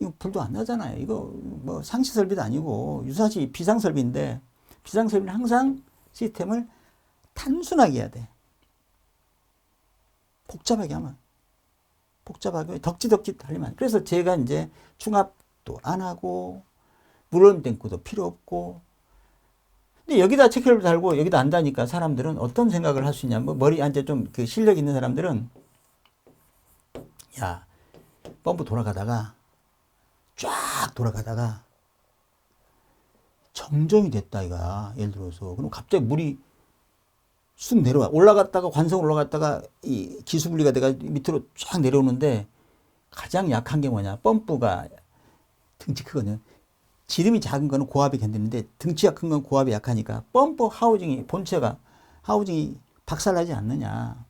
이거 불도 안 나잖아요. 이거 뭐 상시 설비도 아니고 유사시 비상 설비인데 비상 설비는 항상 시스템을 단순하게 해야 돼. 복잡하게 하면 복잡하게 덕지덕지 달리면. 그래서 제가 이제 충압도 안 하고 물올림 탱크도 필요 없고. 근데 여기다 체크를 달고 여기다 안 다니까 사람들은 어떤 생각을 할 수 있냐. 뭐 머리 이제 좀 그 실력 있는 사람들은 야, 펌프 돌아가다가 쫙 돌아가다가 정정이 됐다 이가. 예를 들어서 그럼 갑자기 물이 쑥 내려와. 올라갔다가 관성 올라갔다가 이 기수분리가 돼가 밑으로 쫙 내려오는데 가장 약한 게 뭐냐. 펌프가 등치 크거든요. 지름이 작은 거는 고압이 견디는데 등치가 큰 건 고압이 약하니까 펌프 하우징이 본체가 하우징이 박살나지 않느냐.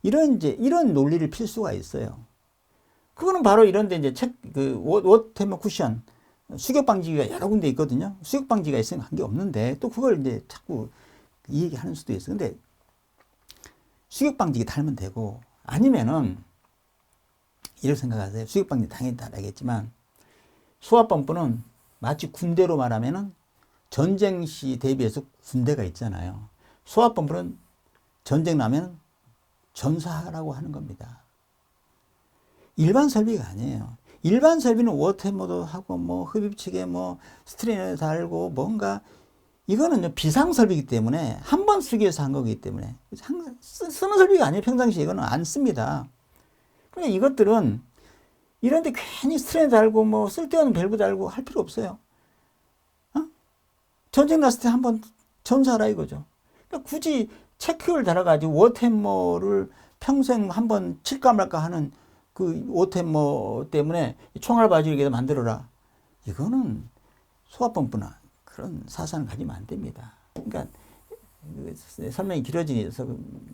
이런 논리를 필 수가 있어요. 그거는 바로 이런데 이제 워터머 쿠션 수격 방지기가 여러 군데 있거든요. 수격 방지가 있으면 관계 없는데 또 그걸 이제 자꾸 이 얘기하는 수도 있어. 근데 수격 방지기 달면 되고 아니면은 이렇게 생각하세요. 수격 방지 당연히 달아야겠지만 소화 펌프는 마치 군대로 말하면은 전쟁 시 대비해서 군대가 있잖아요. 소화 펌프는 전쟁 나면 전사라고 하는 겁니다. 일반 설비가 아니에요. 일반 설비는 워터모도 하고 뭐 흡입치게 뭐 스트레인을 달고 뭔가 이거는 비상 설비이기 때문에 한 번 쓰기 위해서 한 거기 때문에 항상 쓰는 설비가 아니에요. 평상시에 이거는 안 씁니다. 그러니까 이것들은 이런데 괜히 스트레인 달고 뭐 쓸데없는 밸브 달고 할 필요 없어요. 전쟁 났을 때 한번 전사하라 이거죠. 그러니까 굳이 체크를 달아가지고 워터모를 평생 한번 칠까 말까 하는 그 워터모 때문에 총알 바지게 만들어라. 이거는 소화펌프나 그런 사상을 가지면 안 됩니다. 그러니까 설명이 길어지서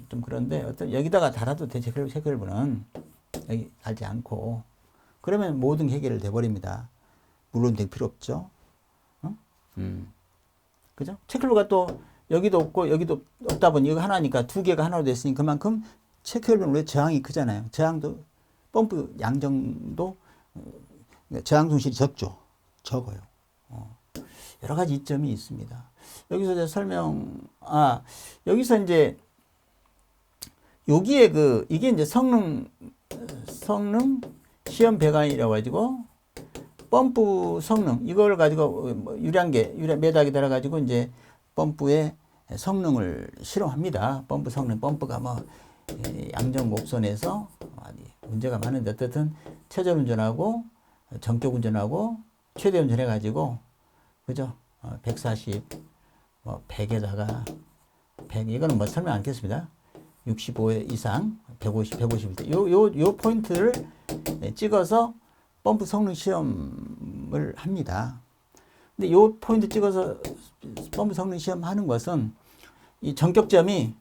좀 그런데 어떤 여기다가 달아도 돼. 체크밸브는 여기 달지 않고 그러면 모든 해결을 돼버립니다. 물론 될 필요 없죠. 그죠? 체크밸브가 또 여기도 없고 여기도 없다 보니 이거 하나니까 두 개가 하나로 됐으니 그만큼 체크밸브는 왜 저항이 크잖아요. 저항도 펌프 양정도 저항 손실이 적어요. 여러 가지 이점이 있습니다. 여기서 이제 여기서 이제 여기에 이게 이제 성능 시험 배관이라고 가지고 펌프 성능 이걸 가지고 유량계 매닥에 달아 가지고 이제 펌프의 성능을 실험합니다. 펌프 성능 펌프가 뭐 양정 곡선에서 문제가 많은데 어쨌든 최저 운전하고 전격 운전하고 최대 운전해 가지고 그죠? 140 뭐 100에다가 100 이거는 뭐 설명 안 하겠습니다. 65 이상 150일 때 요 포인트를 찍어서 펌프 성능 시험을 합니다. 근데 요 포인트 찍어서 펌프 성능 시험하는 것은 이 전격점이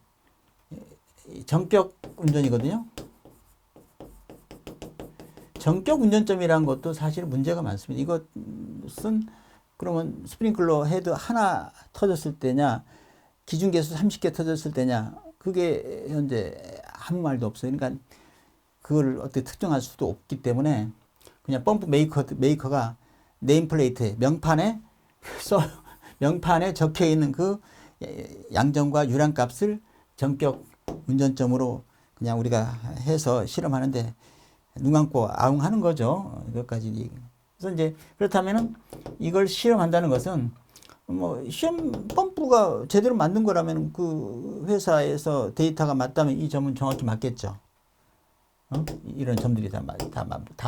전격 운전이거든요. 전격 운전점이라는 것도 사실 문제가 많습니다. 이것은 그러면 스프링클러 헤드 하나 터졌을 때냐, 기준 개수 30개 터졌을 때냐, 그게 현재 아무 말도 없어요. 그러니까 그걸 어떻게 특정할 수도 없기 때문에 그냥 펌프 메이커가 네임플레이트에 명판에 적혀 있는 그 양정과 유량값을 전격 운전점으로 그냥 우리가 해서 실험하는데 눈 감고 아웅하는 거죠. 이것까지. 그래서 이제 그렇다면은 이걸 실험한다는 것은 뭐 시험 펌프가 제대로 만든 거라면 그 회사에서 데이터가 맞다면 이 점은 정확히 맞겠죠. 이런 점들이 다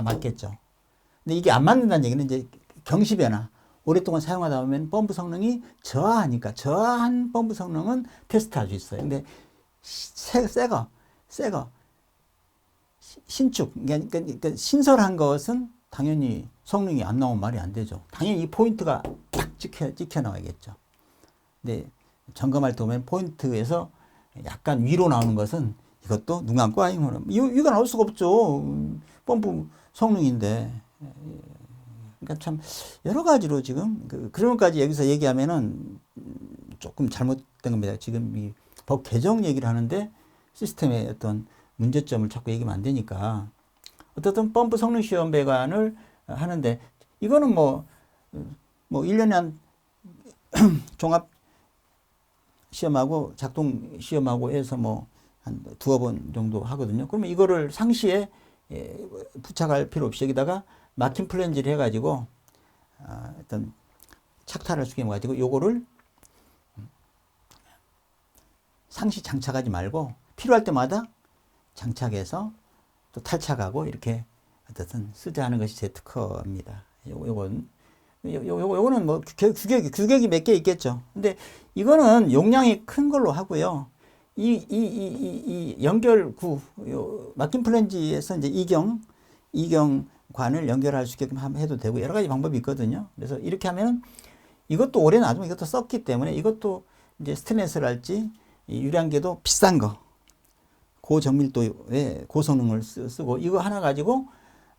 맞겠죠. 근데 이게 안 맞는다는 얘기는 이제 경시 변화, 오랫동안 사용하다 보면 펌프 성능이 저하하니까 저하한 펌프 성능은 테스트할 수 있어요. 근데 새거 신축, 그러니까 신설한 것은 당연히 성능이 안 나오면 말이 안 되죠. 당연히 이 포인트가 딱 찍혀 나와야겠죠. 근데 점검할 때 보면 포인트에서 약간 위로 나오는 것은 이것도 눈 감고 이유가 나올 수가 없죠. 펌프 성능인데. 그러니까 참 여러 가지로 지금 그런 것까지 여기서 얘기하면은 조금 잘못된 겁니다. 지금 이 법 개정 얘기를 하는데 시스템의 어떤 문제점을 자꾸 얘기하면 안 되니까. 어떻든 펌프 성능 시험 배관을 하는데 이거는 뭐 1년에 한 종합 시험하고 작동 시험하고 해서 뭐 한 두어 번 정도 하거든요. 그러면 이거를 상시에 부착할 필요 없이 여기다가 마킹 플랜지를 해가지고 어떤 착탈을 수행해가지고 요거를 상시 장착하지 말고 필요할 때마다 장착해서 또 탈착하고 이렇게 어쨌든 쓰자 하는 것이 제 특허입니다. 요거는 뭐 규격이 몇 개 있겠죠. 근데 이거는 용량이 큰 걸로 하고요. 이 연결구, 마킹 플랜지에서 이제 이경관을 연결할 수 있게끔 해도 되고 여러 가지 방법이 있거든요. 그래서 이렇게 하면 이것도 오래 놔두면 이것도 썼기 때문에 이것도 이제 스테인레스랄지 유량계도 비싼 거, 고정밀도의 고성능을 쓰고 이거 하나 가지고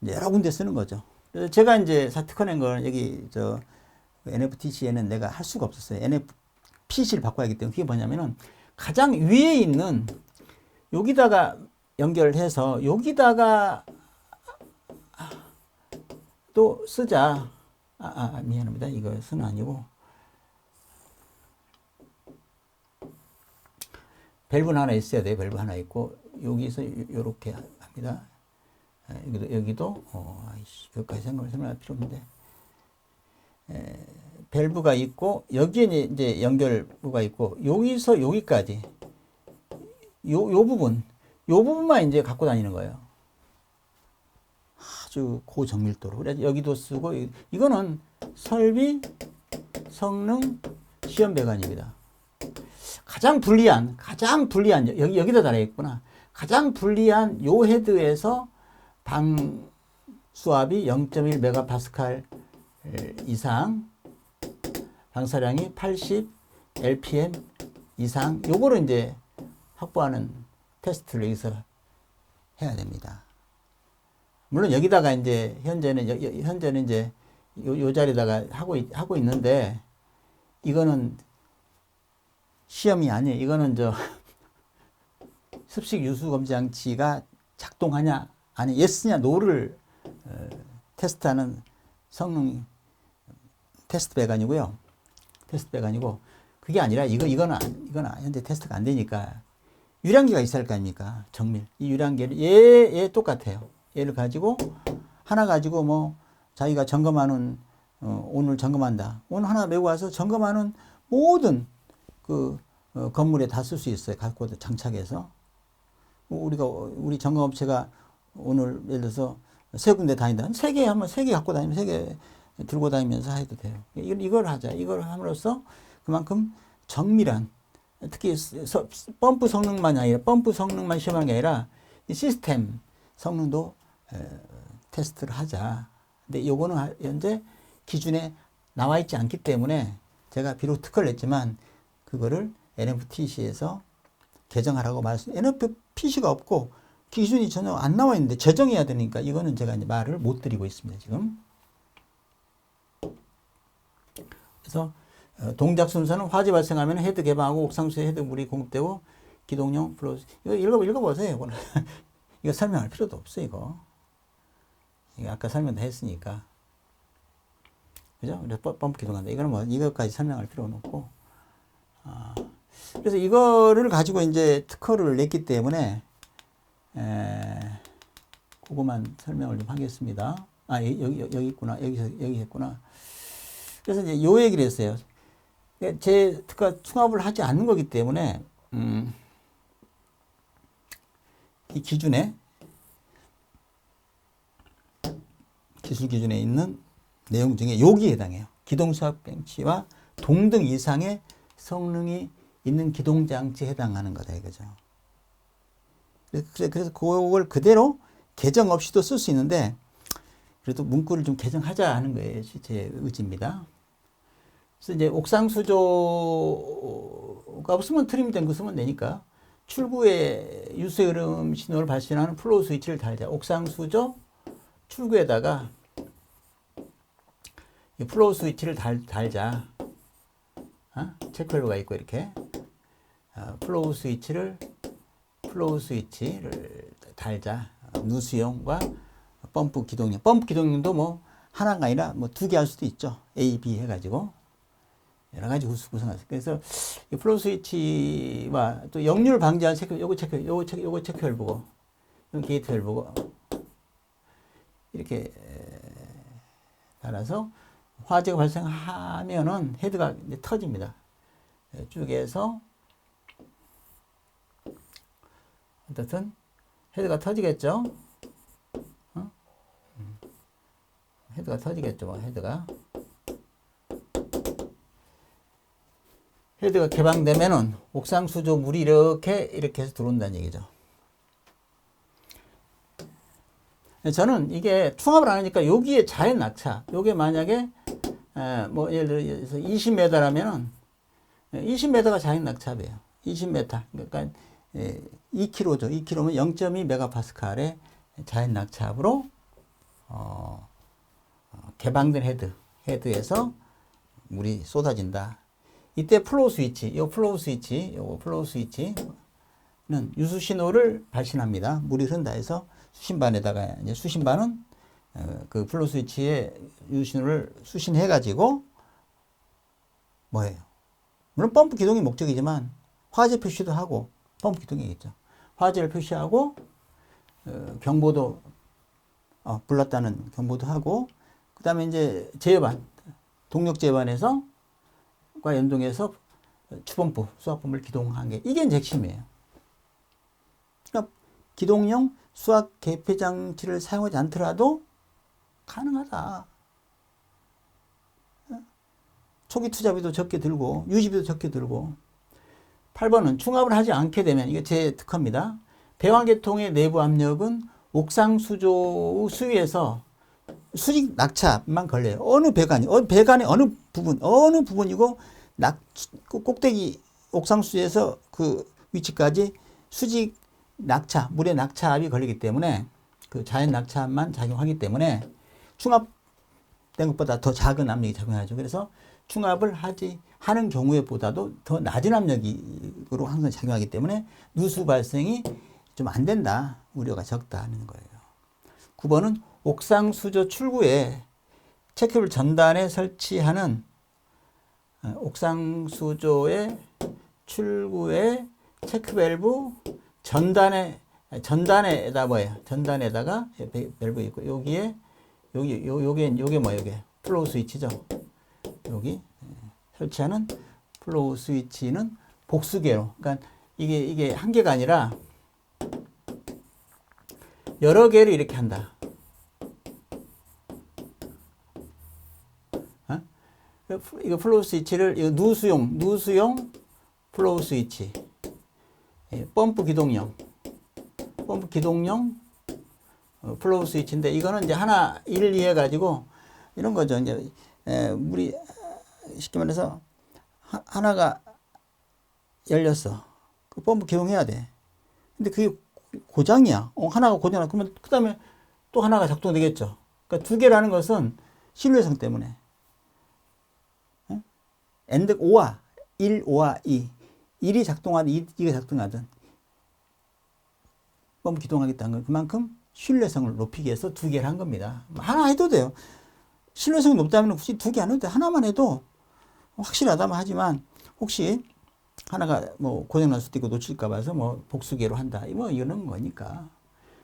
여러 군데 쓰는 거죠. 그래서 제가 이제 특허 낸 걸 여기 NFTC에는 내가 할 수가 없었어요. NFPC를 바꿔야 하기 때문에 그게 뭐냐면은 가장 위에 있는 여기다가 연결해서 여기다가 또 쓰자. 미안합니다. 이것은 아니고 밸브는 하나 있어야 돼요. 밸브 하나 있고 여기서 이렇게 합니다. 여기도 그것까지 설명할 필요 없는데 밸브가 있고 여기에 이제 연결부가 있고 여기서 여기까지 요 부분만 이제 갖고 다니는 거예요. 아주 고정밀도로. 그래서 여기도 쓰고 이거는 설비 성능 시험 배관입니다. 가장 불리한 여기다 달아있구나. 가장 불리한 요 헤드에서 방 수압이 0.1 메가파스칼 이상, 방사량이 80 LPM 이상, 요거를 이제 확보하는 테스트를 여기서 해야 됩니다. 물론 여기다가 이제 현재는 이제 요 자리다가 하고 있는데 이거는 시험이 아니에요. 이거는 습식 유수 검지 장치가 작동하냐 아니 예스냐 노를 테스트하는 성능 테스트 배관이고요. 테스트 배관이고 그게 아니라 이거는 현재 테스트가 안 되니까 유량계가 있어야 할 거 아닙니까? 정밀. 이 유량계를 얘 똑같아요. 얘를 가지고 하나 가지고 뭐 자기가 점검하는 오늘 점검한다. 오늘 하나 메고 와서 점검하는 모든 건물에 다 쓸 수 있어요. 갖고 장착해서. 우리 점검업체가 오늘 예를 들어서 세 군데 다닌다. 세 개 갖고 다니면 세 개 들고 다니면서 해도 돼요. 이걸 하자. 이걸 함으로써 그만큼 정밀한 특히 펌프 성능만이 아니라 펌프 성능만 시험하는 게 아니라 이 시스템 성능도 테스트를 하자. 근데 요거는 현재 기준에 나와 있지 않기 때문에 제가 비록 특허를 냈지만 그거를 NFTC에서 개정하라고 NFPC가 없고 기준이 전혀 안 나와 있는데 제정해야 되니까 이거는 제가 이제 말을 못 드리고 있습니다. 지금. 그래서 동작 순서는 화재 발생하면 헤드 개방하고 옥상수에 헤드물이 공급되고 기동용 플러스 이거 읽어보세요. 이거는 이거 설명할 필요도 없어 이거 아까 설명 다 했으니까 그죠? 그래서 펌프 기동한다. 이거는 뭐 이것까지 설명할 필요는 없고 그래서 이거를 가지고 이제 특허를 냈기 때문에 그거만 설명을 좀 하겠습니다. 여기 있구나. 여기 했구나. 그래서 이제 요 얘기를 했어요. 제 특허가 충합을 하지 않는 거기 때문에 이 기준에 기술 기준에 있는 내용 중에 여기에 해당해요. 기동수압 벤치와 동등 이상의 성능이 있는 기동장치에 해당하는 거다 이거죠. 그래서 그걸 그대로 개정 없이도 쓸 수 있는데 그래도 문구를 좀 개정하자 하는 거예요. 제 의지입니다. 그래서 이제 옥상수조가 없으면 트림된 거 쓰면 되니까 출구에 유수의 흐름 신호를 발신하는 플로우 스위치를 달자. 옥상수조 출구에다가 이 플로우 스위치를 달자. 체크밸브가 있고 이렇게 플로우 스위치를 달자. 누수용과 펌프 기동용. 펌프 기동용도 뭐 하나가 아니라 뭐 두 개 할 수도 있죠. A, B 해가지고 여러 가지 구성하세요. 그래서 이 플로우 스위치와 또 역류를 방지하는 체크, 요거 체크 밸브고, 이건 게이트 밸브고 이렇게 달아서 화재가 발생하면은 헤드가 이제 터집니다. 이쪽에서 어떻든 헤드가 터지겠죠. 헤드가 터지겠죠. 뭐 헤드가 개방되면은 옥상 수조 물이 이렇게 해서 들어온다는 얘기죠. 저는 이게 충합을 안 하니까 여기에 자연 낙차, 요게 만약에 뭐 예를 들어서 20m라면은 20m가 자연 낙차예요. 20m. 그러니까 2kg죠. 2kg면 0.2 메가파스칼의 자연 낙차압으로 개방된 헤드에서 물이 쏟아진다. 이때 플로우 스위치, 요거 플로우 스위치는 유수 신호를 발신합니다. 물이 흐른다 해서 수신반에다가 이제 수신반은 그 플로우 스위치에 유수 신호를 수신해 가지고 뭐예요? 물론 펌프 기동이 목적이지만 화재 표시도 하고 펌프 기동이겠죠. 화재를 표시하고 경보도 불났다는 경보도 하고 그다음에 이제 제어반 동력 제어반에서 과 연동해서 추범프 수압펌프를 기동한 게 이게 이제 핵심이에요. 그러니까 기동용 수압 개폐 장치를 사용하지 않더라도 가능하다. 초기 투자비도 적게 들고 유지비도 적게 들고. 8번은 충합을 하지 않게 되면 이게 제 특허입니다. 배관계통의 내부 압력은 옥상 수조 수위에서 수직 낙차만 걸려요. 배관의 어느 부분이고 꼭대기 옥상수에서 그 위치까지 수직 낙차, 물의 낙차압이 걸리기 때문에 그 자연 낙차압만 작용하기 때문에 충합된 것보다 더 작은 압력이 작용하죠. 그래서 충합을 하는 경우에 보다도 더 낮은 압력으로 항상 작용하기 때문에 누수 발생이 좀 안 된다. 우려가 적다 하는 거예요. 9번은 옥상 수조 출구에 체크밸브 전단에 설치하는 옥상 수조의 출구에 체크밸브 전단에다 뭐예요? 전단에다가 밸브 있고 요게 뭐예요? 요게 플로우 스위치죠. 여기 설치하는 플로우 스위치는 복수개로. 그러니까 이게 한 개가 아니라 여러 개를 이렇게 한다. 이거 플로우 스위치를 이거 누수용 플로우 스위치, 펌프 기동용 플로우 스위치인데 이거는 이제 하나 1, 2 해가지고 이런 거죠. 이제 물이 쉽게 말해서 하나가 열렸어. 그 펌프 개용해야 돼. 근데 그게 고장이야. 하나가 고장나. 그러면 그 다음에 또 하나가 작동되겠죠. 그러니까 두 개라는 것은 신뢰성 때문에. 엔드 5와 1, 5와 2. 1이 작동하든 2가 작동하든 펌프 기동하겠다는 건 그만큼 신뢰성을 높이기 위해서 두 개를 한 겁니다. 하나 해도 돼요. 신뢰성이 높다면 굳이 두 개 안 해도 돼. 하나만 해도 확실하다면 하지만 혹시 하나가 뭐 고장날 수도 있고 놓칠까 봐서 뭐 복수계로 한다. 뭐 이런 거니까.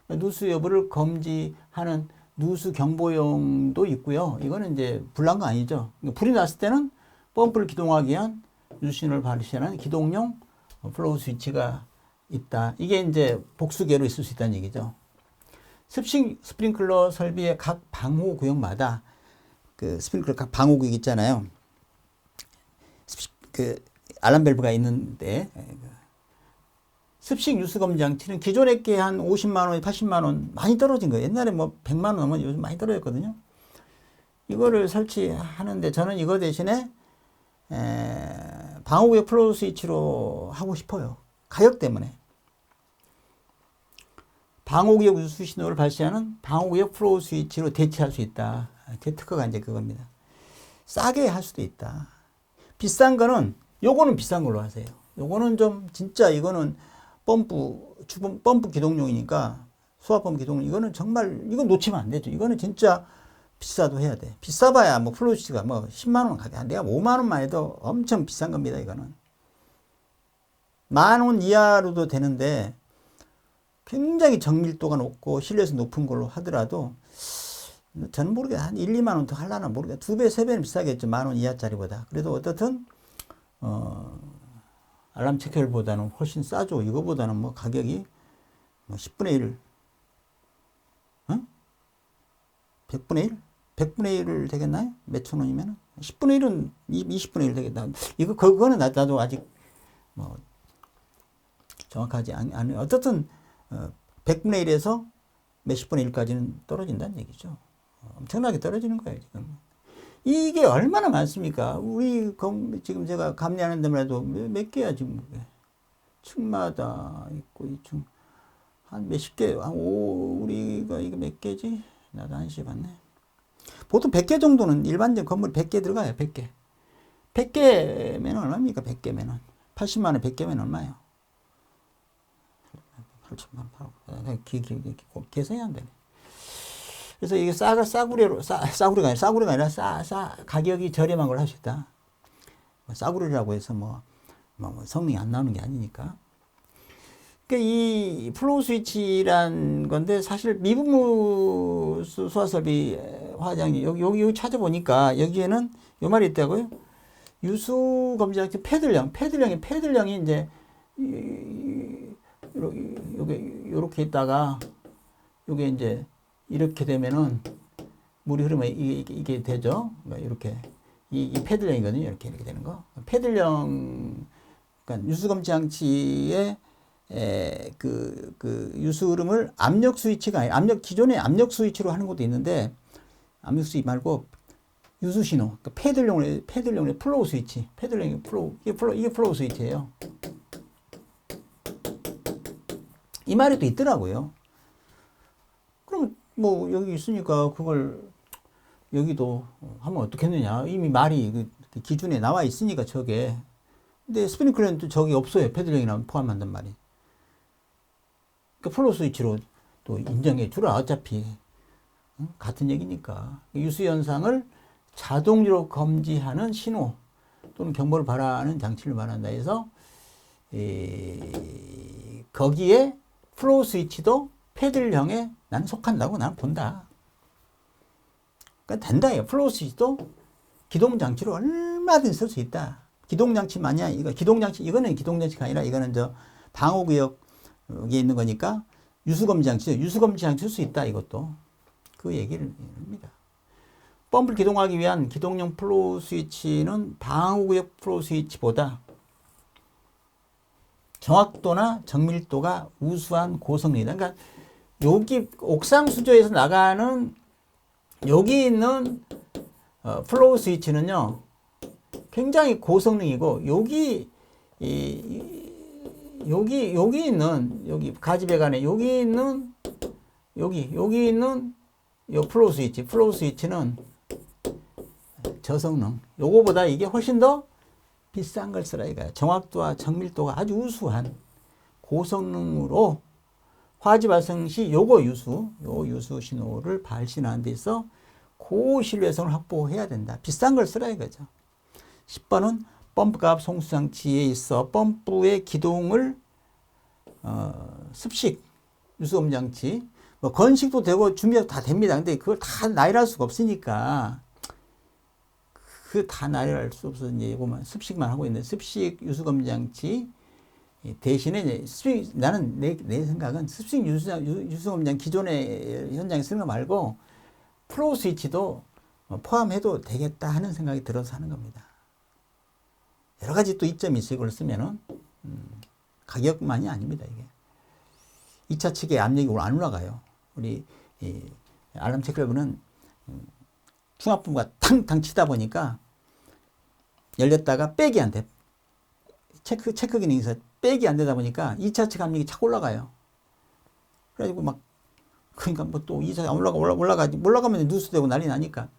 누수 여부를 검지하는 누수 경보용도 있고요. 이거는 이제 불난 거 아니죠. 불이 났을 때는 펌프를 기동하기 위한 유수 신호를 발시하는 기동용 플로우 스위치가 있다. 이게 이제 복수계로 있을 수 있다는 얘기죠. 습식 스프링클러 설비의 각 방호 구역마다 그 스프링클러 각 방호 구역 있잖아요. 그 알람 밸브가 있는데 습식 유수 검지 장치는 기존에 게 한 50만 원, 80만 원 많이 떨어진 거예요. 옛날에 뭐 100만 원 넘으면 요즘 많이 떨어졌거든요. 이거를 설치하는데 저는 이거 대신에 방호구역 플로우 스위치로 하고 싶어요. 가격 때문에. 방호구역 유수 신호를 발시하는 방호구역 플로우 스위치로 대체할 수 있다. 제 특허가 이제 그겁니다. 싸게 할 수도 있다. 비싼 거는, 요거는 비싼 걸로 하세요. 요거는 좀, 진짜 이거는 펌프 기동용이니까, 수압펌프 기동용, 이거는 정말, 이건 놓치면 안 되죠. 이거는 진짜 비싸도 해야 돼. 비싸봐야 뭐 플로우 스위치가 뭐 10만원 가게, 내가 5만원만 해도 엄청 비싼 겁니다, 이거는. 10,000원 이하로도 되는데, 굉장히 정밀도가 높고, 신뢰성 높은 걸로 하더라도, 저는 모르겠어요. 한 1, 2만 원 더 하려나 모르겠어요. 2배, 3배는 비싸겠죠. 10,000원 이하짜리보다. 그래도 어떻든, 알람 체크열보다는 훨씬 싸죠. 이거보다는 뭐 가격이 뭐 10분의 1, 100분의 1? 100분의 1 되겠나요? 몇천 원이면? 10분의 1은 20분의 1 되겠다. 그거는 나도 아직 뭐 정확하지 않은, 어쨌든, 100분의 1에서 몇십 분의 1까지는 떨어진다는 얘기죠. 엄청나게 떨어지는 거예요, 지금. 이게 얼마나 많습니까? 우리, 지금 제가 감리하는 데만 해도 몇 개야, 지금. 층마다 있고, 이 층. 한 몇십 개, 우리가 이게 몇 개지? 나도 안 씹었네. 보통 100개 정도는 일반적인 건물 100개 들어가요, 100개. 100개면 얼마입니까, 100개면은? 80만원 100개면 얼마예요? 8천만 원. 계산이 안 되네. 그래서 이게 싸구리가 아니라 가격이 저렴한 걸 할 수 있다. 싸구리라고 해서 뭐 성능이 안 나오는 게 아니니까. 그러니까 이 플로우 스위치란 건데, 사실 미분무 수화설비 화장이 여기 찾아보니까 여기에는 요 말이 있다고요. 유수 검지장치 패들령이 이제 요렇게 있다가 요게 이제 이렇게 되면은 물이 흐르면 이게 되죠. 이렇게 이 패들령이거든요. 이렇게 되는 거. 패들령, 그러니까 유수 검지 장치의 그 유수 흐름을 압력 스위치가 아니라 기존의 압력 스위치로 하는 것도 있는데, 압력 스위치 말고 유수 신호, 그러니까 패들용의 플로우 스위치, 패들용의 이게 플로우 스위치예요. 이 말이 또 있더라고요. 그럼 뭐 여기 있으니까 그걸 여기도 하면 어떻겠느냐. 이미 말이 기준에 나와 있으니까 저게. 근데 스프링클러는 또 저기 없어요. 패들링이랑 포함한단 말이. 그러니까 플로우 스위치로 또 인정해 주라. 어차피 같은 얘기니까. 유수 현상을 자동으로 검지하는 신호 또는 경보를 발하는 장치를 말한다 해서 거기에 플로우 스위치도 패들형에 나는 속한다고 나는 본다. 그러니까 된다. 플로우 스위치도 기동장치로 얼마든지 쓸 수 있다. 기동장치만이야. 이거는 기동장치가 아니라 이거는 저 방호구역에 있는 거니까 유수검지장치죠. 유수검지장치 쓸 수 있다. 이것도. 그 얘기를 합니다. 펌프를 기동하기 위한 기동용 플로우 스위치는 방호구역 플로우 스위치보다 정확도나 정밀도가 우수한 고성능이다. 그러니까 여기 옥상 수조에서 나가는 여기 있는 플로우 스위치는요 굉장히 고성능이고, 여기 있는 가지배관에 여기 있는 요 플로우 스위치는 저성능. 요거보다 이게 훨씬 더 비싼 걸 쓰라 이거야. 정확도와 정밀도가 아주 우수한 고성능으로 화재 발생 시 요 유수 신호를 발신하는 데 있어 고신뢰성을 확보해야 된다. 비싼 걸 쓰라 이거죠. 10번은 펌프갑 송수장치에 있어 펌프의 기동을 습식 유수검장치 뭐 건식도 되고 준비가 다 됩니다. 근데 그걸 다 나열할 수가 없으니까 그 다 나열할 수 없어서 이제 이거만 습식만 하고 있는데, 습식 유수검장치 대신에 이제 나는 내 생각은 습식 유수검장 기존의 현장에 쓰는 거 말고 플로우 스위치도 포함해도 되겠다 하는 생각이 들어서 하는 겁니다. 여러 가지 또 이점이 있어요. 이걸 쓰면은 가격만이 아닙니다. 이게 2차 측의 압력이 안 올라가요. 우리 알람 체크밸브는 중압부가 탕탕 치다 보니까 열렸다가 백이 안 돼. 체크 기능에서 백이 안 되다 보니까 2차 측 압력이 착 올라가요. 그래가지고 막 그러니까 뭐 또 2차 올라가면 누수되고 난리 나니까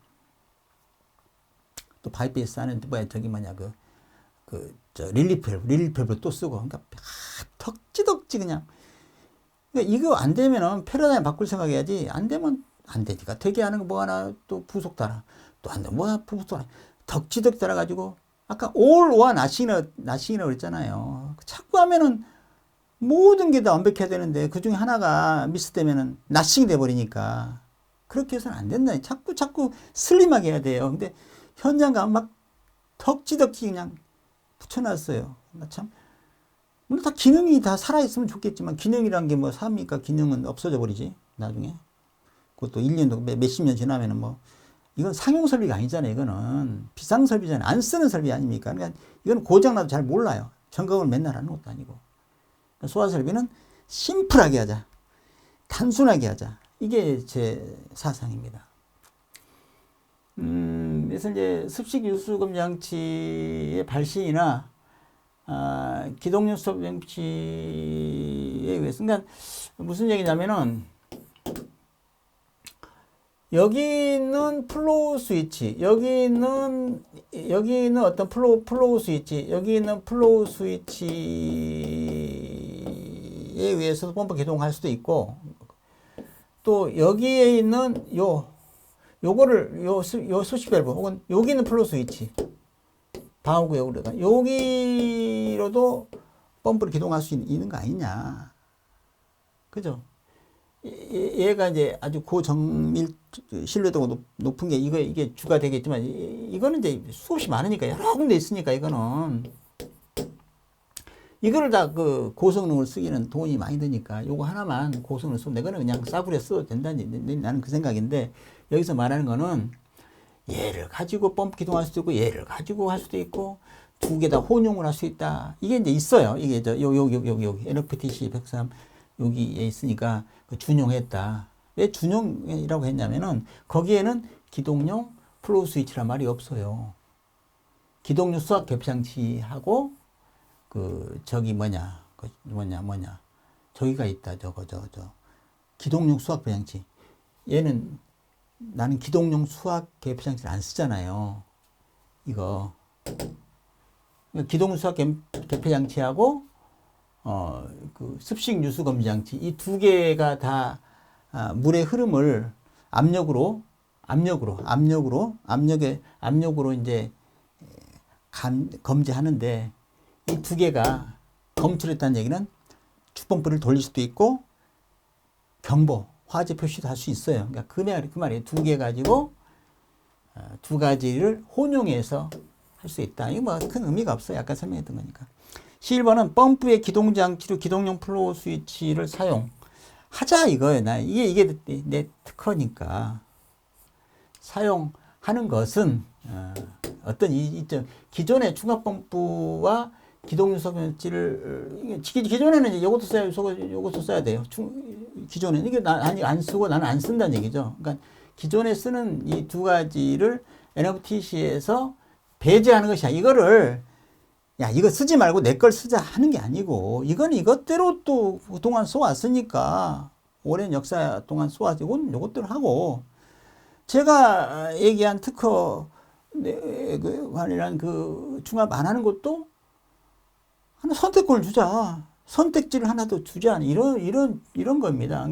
또 바이패스 하는 저기 뭐냐 릴리 밸브 또 쓰고, 그러니까 덕지덕지 그냥. 그러니까 이거 안 되면은 패러다임 바꿀 생각해야지. 안 되면 안 되니까 되게 하는 거 뭐 하나 또 부속 달아, 또 안 돼 뭐야 부속 달아, 덕지덕지 달아가지고 아까 all와 not이라고 그랬잖아요. 자꾸 하면은 모든 게 다 완벽해야 되는데 그 중에 하나가 미스되면은 not이 돼버리니까 그렇게 해서는 안 된다. 자꾸 슬림하게 해야 돼요. 근데 현장 가면 막 덕지덕지 그냥 붙여놨어요. 참 물론 다 기능이 다 살아있으면 좋겠지만, 기능이란 게 뭐 삽니까? 기능은 없어져 버리지 나중에. 그것도 1년도 몇십 년 지나면은 뭐 이건 상용 설비가 아니잖아요. 이거는 비상 설비잖아요. 안 쓰는 설비 아닙니까? 그러니까 이건 고장나도 잘 몰라요. 점검을 맨날 하는 것도 아니고. 소화 설비는 심플하게 하자, 단순하게 하자. 이게 제 사상입니다. 그래서 이제 습식 유수검 장치의 발신이나 기동용 수압 장치에 의해서, 그러니까 무슨 얘기냐면은 여기 있는 플로우 스위치, 여기 있는 어떤 플로우 스위치, 여기 있는 플로우 스위치에 의해서도 펌프 기동할 수도 있고, 또 여기에 있는 요거를 요 수식 밸브 혹은 여기 있는 플로우 스위치 방어구역으로다가 여기로도 펌프를 기동할 수 있는 거 아니냐, 그죠? 얘가 이제 아주 고정밀 신뢰도가 높은 게 이게 주가 되겠지만, 이거는 이제 수없이 많으니까 여러 군데 있으니까 이거는 이거를 다 그 고성능을 쓰기는 돈이 많이 드니까 요거 하나만 고성능을 쓰면 이거는 그냥 싸구려 써도 된다는 나는 그 생각인데, 여기서 말하는 거는 얘를 가지고 펌프 기동할 수도 있고 얘를 가지고 할 수도 있고 두 개 다 혼용을 할 수 있다. 이게 이제 있어요. 이게 여기 NFTC 103 여기에 있으니까 준용했다. 왜 준용이라고 했냐면은 거기에는 기동용 플로우 스위치란 말이 없어요. 기동용 수압 개폐장치하고 저기 저기가 있다. 기동용 수압 개폐장치. 얘는 나는 기동용 수압 개폐장치를 안 쓰잖아요. 이거 기동용 수압 개폐장치하고 습식 유수 검지 장치, 이 두 개가 다 물의 흐름을 압력으로 이제 검지하는데, 이 두 개가 검출했다는 얘기는 주펌프를 돌릴 수도 있고 경보, 화재 표시도 할 수 있어요. 그러니까 그 말이에요. 두 개 가지고 두 가지를 혼용해서 할 수 있다. 이거 뭐 큰 의미가 없어요. 아까 설명했던 거니까. 11번은 펌프의 기동장치로 기동용 플로우 스위치를 사용하자 이거예요. 이게 내 특허니까. 사용하는 것은 어떤 이점, 기존의 중압펌프와 기동용 스위치를 기존에는 이제 요것도 써야 돼요. 기존에는 이게 안 쓰고 나는 안 쓴다는 얘기죠. 그러니까 기존에 쓰는 이 두 가지를 NFTC에서 배제하는 것이야. 이거를 야, 이거 쓰지 말고 내 걸 쓰자 하는 게 아니고, 이건 이것대로 또 그동안 써왔으니까, 오랜 역사 동안 써왔고, 요것대로 하고, 제가 얘기한 특허 관련한 중압 안 하는 것도 하나 선택권을 주자. 선택지를 하나 더 주자. 이런 겁니다.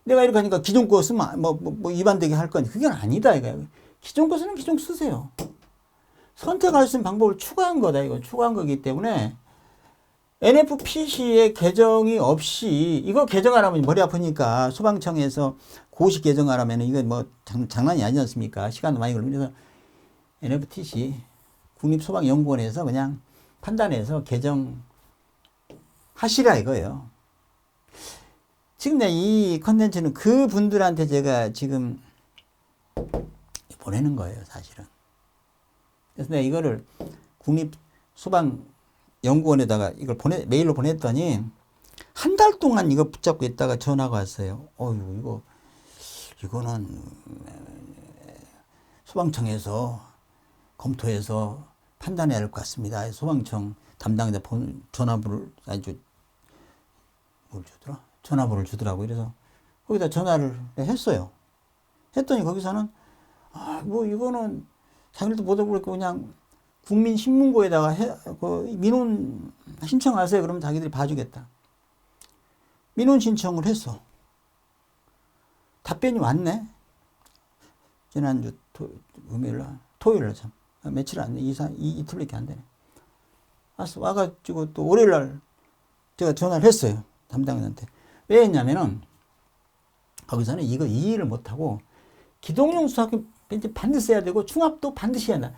내가 이렇게 하니까 기존 거 쓰면 뭐 위반되게 할 건 그건 아니다. 이거. 기존 거 쓰면 기존 쓰세요. 선택할 수 있는 방법을 추가한 거다. 이거 추가한 거기 때문에 NFPC의 개정이 없이, 이거 개정하라면 머리 아프니까 소방청에서 고시 개정하라면 이거 뭐 장난이 아니지 않습니까? 시간도 많이 걸리면서 NFTC 국립소방연구원에서 그냥 판단해서 개정하시라 이거예요. 지금 내가 이 컨텐츠는 그 분들한테 제가 지금 보내는 거예요, 사실은. 그래서 내가 이거를 국립소방연구원에다가 이걸 메일로 보냈더니 한 달 동안 이거 붙잡고 있다가 전화가 왔어요. 이거는 소방청에서 검토해서 판단해야 할 것 같습니다. 소방청 담당자 전화번호를 전화번호를 주더라고요. 그래서 거기다 전화를 했어요. 했더니 거기서는 이거는 자기들도 못 알고 그냥 국민신문고에다가 민원 신청하세요. 그러면 자기들이 봐주겠다. 민원 신청을 했어. 답변이 왔네. 지난주 토요일날 참. 며칠 안 돼. 이틀밖에 안 되네. 와가지고 또 월요일날 제가 전화를 했어요. 담당자한테. 왜 했냐면은, 거기서는 이거 이해를 못하고, 기동용 수학교 반드시 해야 되고, 중합도 반드시 해야 한다.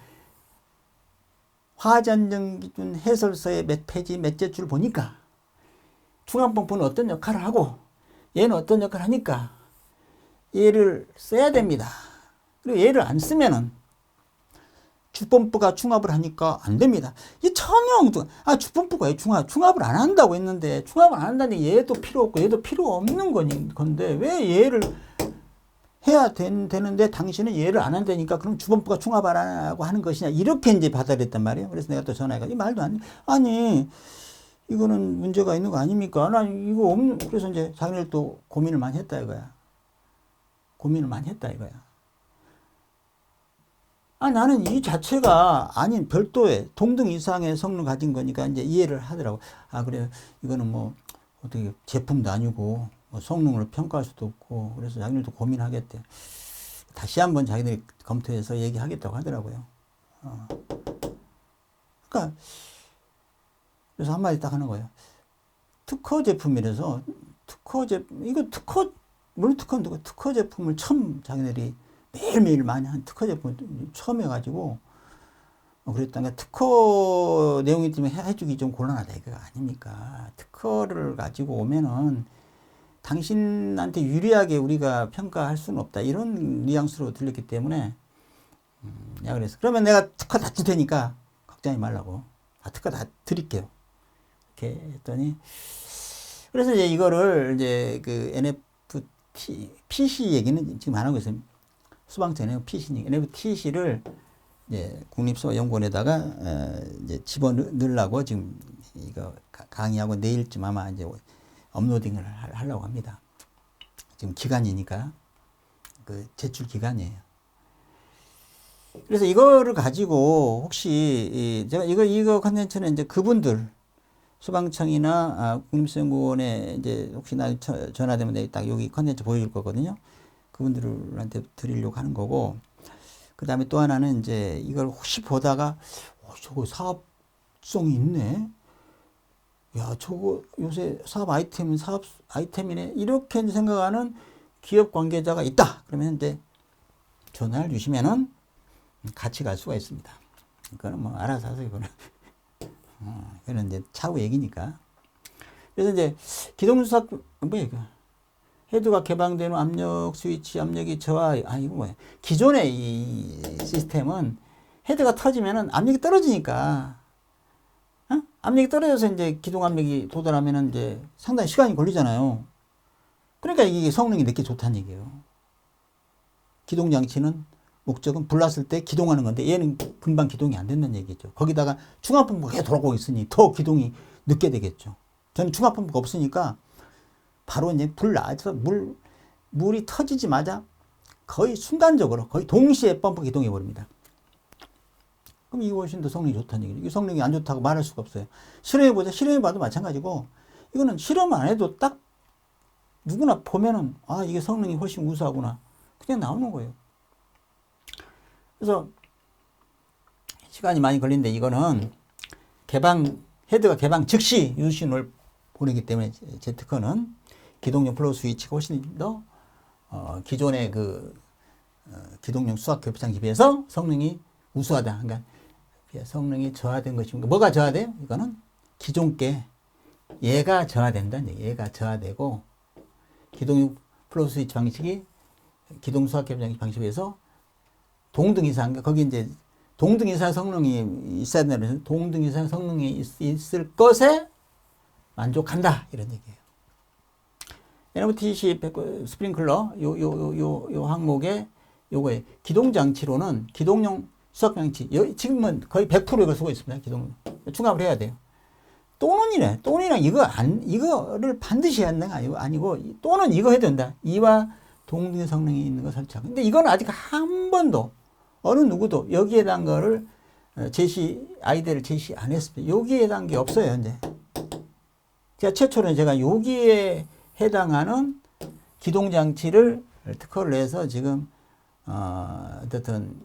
화재안전 기준 해설서의 몇 페이지, 몇째 줄 보니까, 중합범프는 어떤 역할을 하고, 얘는 어떤 역할을 하니까, 얘를 써야 됩니다. 그리고 얘를 안 쓰면은, 주범부가 중합을 하니까 안 됩니다. 이 전혀 주범부가 중합을 안 한다고 했는데 중합을 안 한다니 얘도 필요 없고 얘도 필요 없는 건데 왜 얘를 해야 되는데 당신은 얘를 안 한다니까 그럼 주범부가 중합을 안 하고 하는 것이냐 이렇게 이제 받아들였단 말이에요. 그래서 내가 또 전화해가지고 이 말도 아니 이거는 문제가 있는 거 아닙니까? 나 이거 없는 그래서 이제 자기들 또 고민을 많이 했다 이거야. 나는 이 자체가 아닌 별도의 동등 이상의 성능 가진 거니까 이제 이해를 하더라고. 그래. 이거는 어떻게 제품도 아니고, 성능을 평가할 수도 없고, 그래서 자기들도 고민하겠대. 다시 한번 자기들이 검토해서 얘기하겠다고 하더라고요. 그러니까, 그래서 한마디 딱 하는 거예요. 특허 제품이라서, 물론 특허 제품을 처음 자기들이 매일매일 많이 한 특허 제품을 처음 해가지고 그랬다니까 특허 내용이 때문에 해주기 좀 곤란하다 이거 아닙니까? 특허를 가지고 오면은 당신한테 유리하게 우리가 평가할 수는 없다 이런 뉘앙스로 들렸기 때문에 내가 그래서 그러면 내가 특허 다 줄 테니까 걱정하지 말라고 특허 다 드릴게요 이렇게 했더니 그래서 이제 이거를 이제 그 PC 얘기는 지금 안 하고 있어요. 소방청 NFTC를 이제 국립소방연구원에다가 이제 집어넣으려고 지금 이거 강의하고 내일쯤 아마 이제 업로딩을 하려고 합니다. 지금 기간이니까 그 제출 기간이에요. 그래서 이거를 가지고 혹시 제가 이거 컨텐츠는 이제 그분들 소방청이나 국립소방연구원에 이제 혹시나 전화되면 내가 딱 여기 컨텐츠 보여줄 거거든요. 그분들한테 드리려고 하는 거고, 그 다음에 또 하나는 이제 이걸 혹시 보다가, 저거 사업성이 있네? 야, 저거 요새 사업 아이템이네? 이렇게 생각하는 기업 관계자가 있다! 그러면 이제 전화를 주시면은 같이 갈 수가 있습니다. 그거는 알아서 하세요, 이거는. 이거는 이제 차후 얘기니까. 그래서 이제 기동수사, 이거? 헤드가 개방된 후 압력 스위치 압력이 이거 기존의 이 시스템은 헤드가 터지면은 압력이 떨어지니까, 압력이 떨어져서 이제 기동 압력이 도달하면은 이제 상당히 시간이 걸리잖아요. 그러니까 이게 성능이 늦게 좋다는 얘기예요. 기동 장치는 목적은 불났을 때 기동하는 건데 얘는 금방 기동이 안 된다는 얘기죠. 거기다가 중압펌프가 계속 돌아가고 있으니 더 기동이 늦게 되겠죠. 저는 중압펌프가 없으니까 바로 이제 불 나서 물이 터지자마자 거의 순간적으로 거의 동시에 펌프 기동해 버립니다. 그럼 이거 훨씬 더 성능이 좋다는 얘기죠. 이 성능이 안 좋다고 말할 수가 없어요. 실험해봐도 마찬가지고 이거는 실험 안 해도 딱 누구나 보면은 이게 성능이 훨씬 우수하구나 그냥 나오는 거예요. 그래서 시간이 많이 걸리는데 이거는 헤드가 개방 즉시 유신을 보내기 때문에 제 특허는 기동용 플로우 스위치가 훨씬 더 기존의 기동용 수학 교표장치에 비해서 성능이 우수하다. 그러니까 성능이 저하된 것입니다. 뭐가 저하돼요? 이거는 기존께 얘가 저하된다는 얘기. 얘가 저하되고 기동용 플로우 스위치 방식이 기동 수학 개별 방식에서 동등 이상, 거기 이제 동등 이상 성능이 있어야 되는 동등 이상 성능이 있을 것에 만족한다 이런 얘기예요. NMTC 스프링클러 요 항목에 요거에 기동 장치로는 기동용 수학 장치 지금은 거의 100% 이걸 쓰고 있습니다. 기동 충합을 해야 돼요. 또는이래. 또는이랑 이거를 반드시 해야 하는 거 아니고 또는 이거 해야 된다. 이와 동등의 성능이 있는 거 설치하고. 근데 이건 아직 한 번도 어느 누구도 여기에 대한 거를 아이디어를 제시 안 했습니다. 여기에 대한 게 없어요, 현재. 제가 최초로 제가 여기에 해당하는 기동장치를 특허를 내서 지금, 어쨌든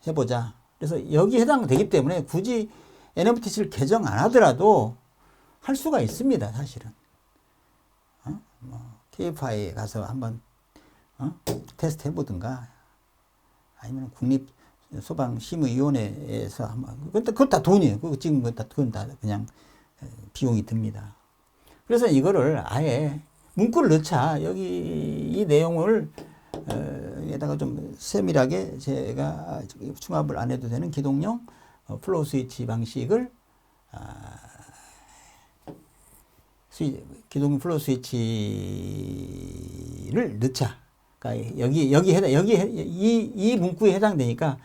해보자. 그래서 여기에 해당되기 때문에 굳이 NMTC를 개정 안 하더라도 할 수가 있습니다, 사실은. KFI에 가서 한번, 테스트 해보든가, 아니면 국립소방심의위원회에서 한번, 그건 다 돈이에요. 지금 그건 다 그냥 비용이 듭니다. 그래서 이거를 아예 문구를 넣자. 여기 이 내용을, 에다가 좀 세밀하게 제가 충합을 안 해도 되는 기동용 플로우 스위치 방식을, 기동 플로우 스위치를 넣자. 그러니까 이 문구에 해당되니까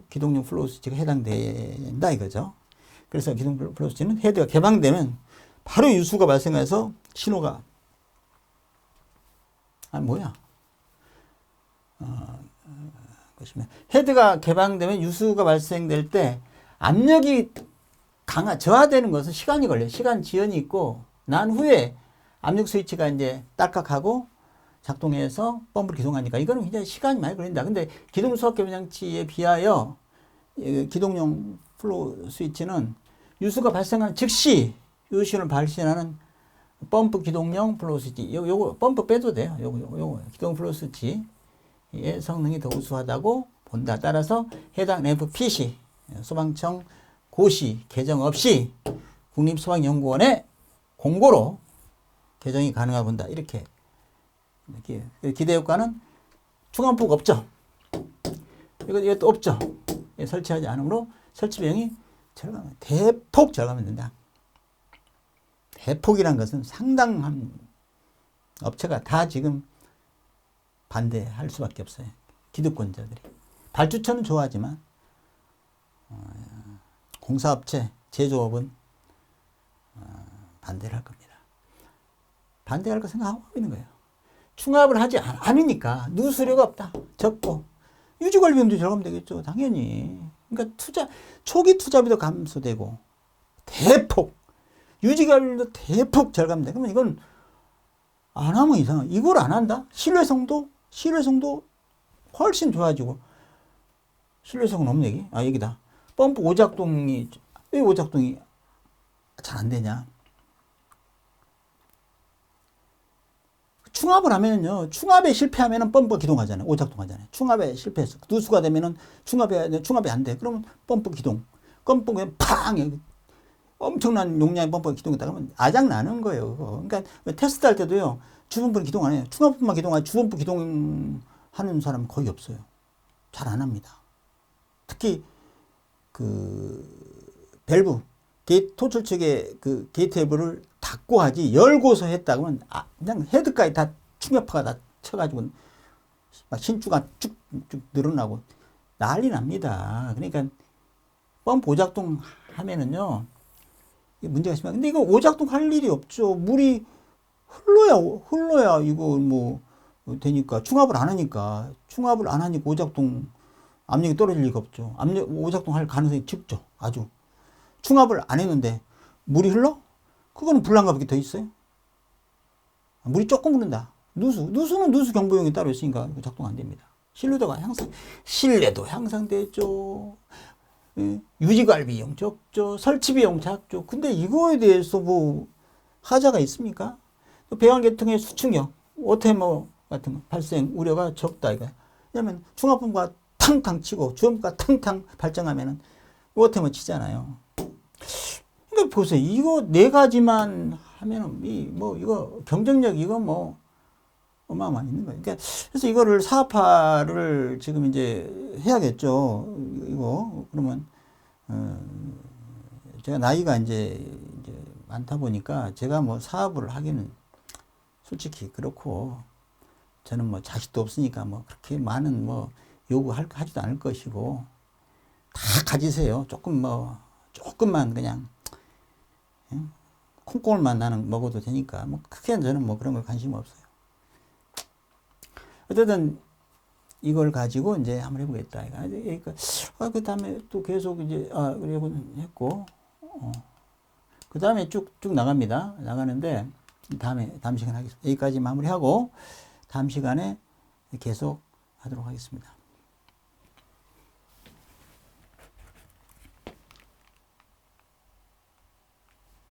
기동용 플로우 스위치가 해당된다 이거죠. 그래서 기동 플로우 스위치는 헤드가 개방되면 바로 유수가 발생해서 신호가 보시면 헤드가 개방되면 유수가 발생될 때 압력이 저하되는 것은 시간이 걸려요. 시간 지연이 있고 난 후에 압력 스위치가 이제 딸깍하고 작동해서 펌프를 기동하니까 이거는 굉장히 시간이 많이 걸린다. 근데 기동 수학 개변 장치에 비하여 기동용 플로우 스위치는 유수가 발생한 즉시 유신을 발신하는 펌프 기동용 플로우 스위치. 요거 펌프 빼도 돼요. 요거 기동 플로우 스위치의 성능이 더 우수하다고 본다. 따라서 해당 FPC 소방청 고시 개정 없이 국립소방연구원의 공고로 개정이 가능하 본다. 이렇게 기대 효과는 충합부가 없죠. 이것도 없죠. 설치하지 않으므로 설치 비용이 대폭 절감이 된다. 대폭이란 것은 상당한 업체가 다 지금 반대할 수밖에 없어요. 기득권자들이. 발주처는 좋아하지만 공사업체, 제조업은 반대를 할 겁니다. 반대할 거 생각하고 있는 거예요. 충합을 하지 않으니까 누수료가 없다. 적고 유지관리비용도 절감되겠죠. 당연히. 그러니까 초기 투자비도 감소되고 대폭 유지관리도 대폭 절감돼. 그러면 이건 안 하면 이상해. 이걸 안 한다? 신뢰성도 훨씬 좋아지고. 신뢰성은 없는 얘기? 여기다. 펌프 오작동이, 왜 오작동이 잘 안 되냐? 충합을 하면요. 충합에 실패하면은 펌프가 기동하잖아요. 오작동하잖아요. 충합에 실패했어. 누수가 되면은 충합이 안 돼. 그러면 펌프 기동. 펌프가 팡! 엄청난 용량의 펌프가 기동했다 그러면 아작 나는 거예요. 그러니까 테스트 할 때도요. 주범부는 기동 안 해요. 충합부만 기동하지 주범부 기동하는 사람은 거의 없어요. 잘 안 합니다. 특히 밸브 토출 측에 게이트 밸브를 닫고 하지 열고서 했다 그러면 그냥 헤드까지 다 충격파가 다 쳐가지고 막 신주가 쭉쭉 늘어나고 난리 납니다. 그러니까 펌프 오작동 하면은요 문제가 심해요. 근데 이거 오작동 할 일이 없죠. 물이 흘러야 이거 뭐 되니까 충합을 안 하니까 오작동 압력이 떨어질 리가 없죠. 오작동 할 가능성이 적죠. 아주. 충합을 안 했는데 물이 흘러? 그거는 불난가밖에 더 있어요. 물이 조금 흐른다. 누수는 누수 경보용이 따로 있으니까 작동 안 됩니다. 신뢰도 향상되죠. 유지관리 비용 적죠. 설치 비용 작죠. 근데 이거에 대해서 뭐 하자가 있습니까? 배관 계통의 수축력, 오테머 같은 거 발생 우려가 적다 이거야. 왜냐면 충합품과 탕탕 치고 주음과 탕탕 발전하면은 못하면 치잖아요. 그러니까 보세요. 이거 네 가지만 하면은 이거 경쟁력 이거 뭐 어마어마한 있는 거예요. 그러니까 그래서 이거를 사업화를 지금 이제 해야겠죠. 이거 그러면 제가 나이가 이제 많다 보니까 제가 뭐 사업을 하기는 솔직히 그렇고 저는 뭐 자식도 없으니까 뭐 그렇게 많은 뭐 요구하지도 않을 것이고 다 가지세요. 조금만 그냥 콩고물만 나는 먹어도 되니까 뭐 크게 저는 뭐 그런 걸 관심 없어요. 어쨌든 이걸 가지고 이제 한번 해보겠다. 그러니까 그 다음에 또 계속 이제 그리고 했고 그 다음에 쭉 나갑니다. 나가는데 다음 시간에 하겠습니다. 여기까지 마무리하고 다음 시간에 계속 하도록 하겠습니다.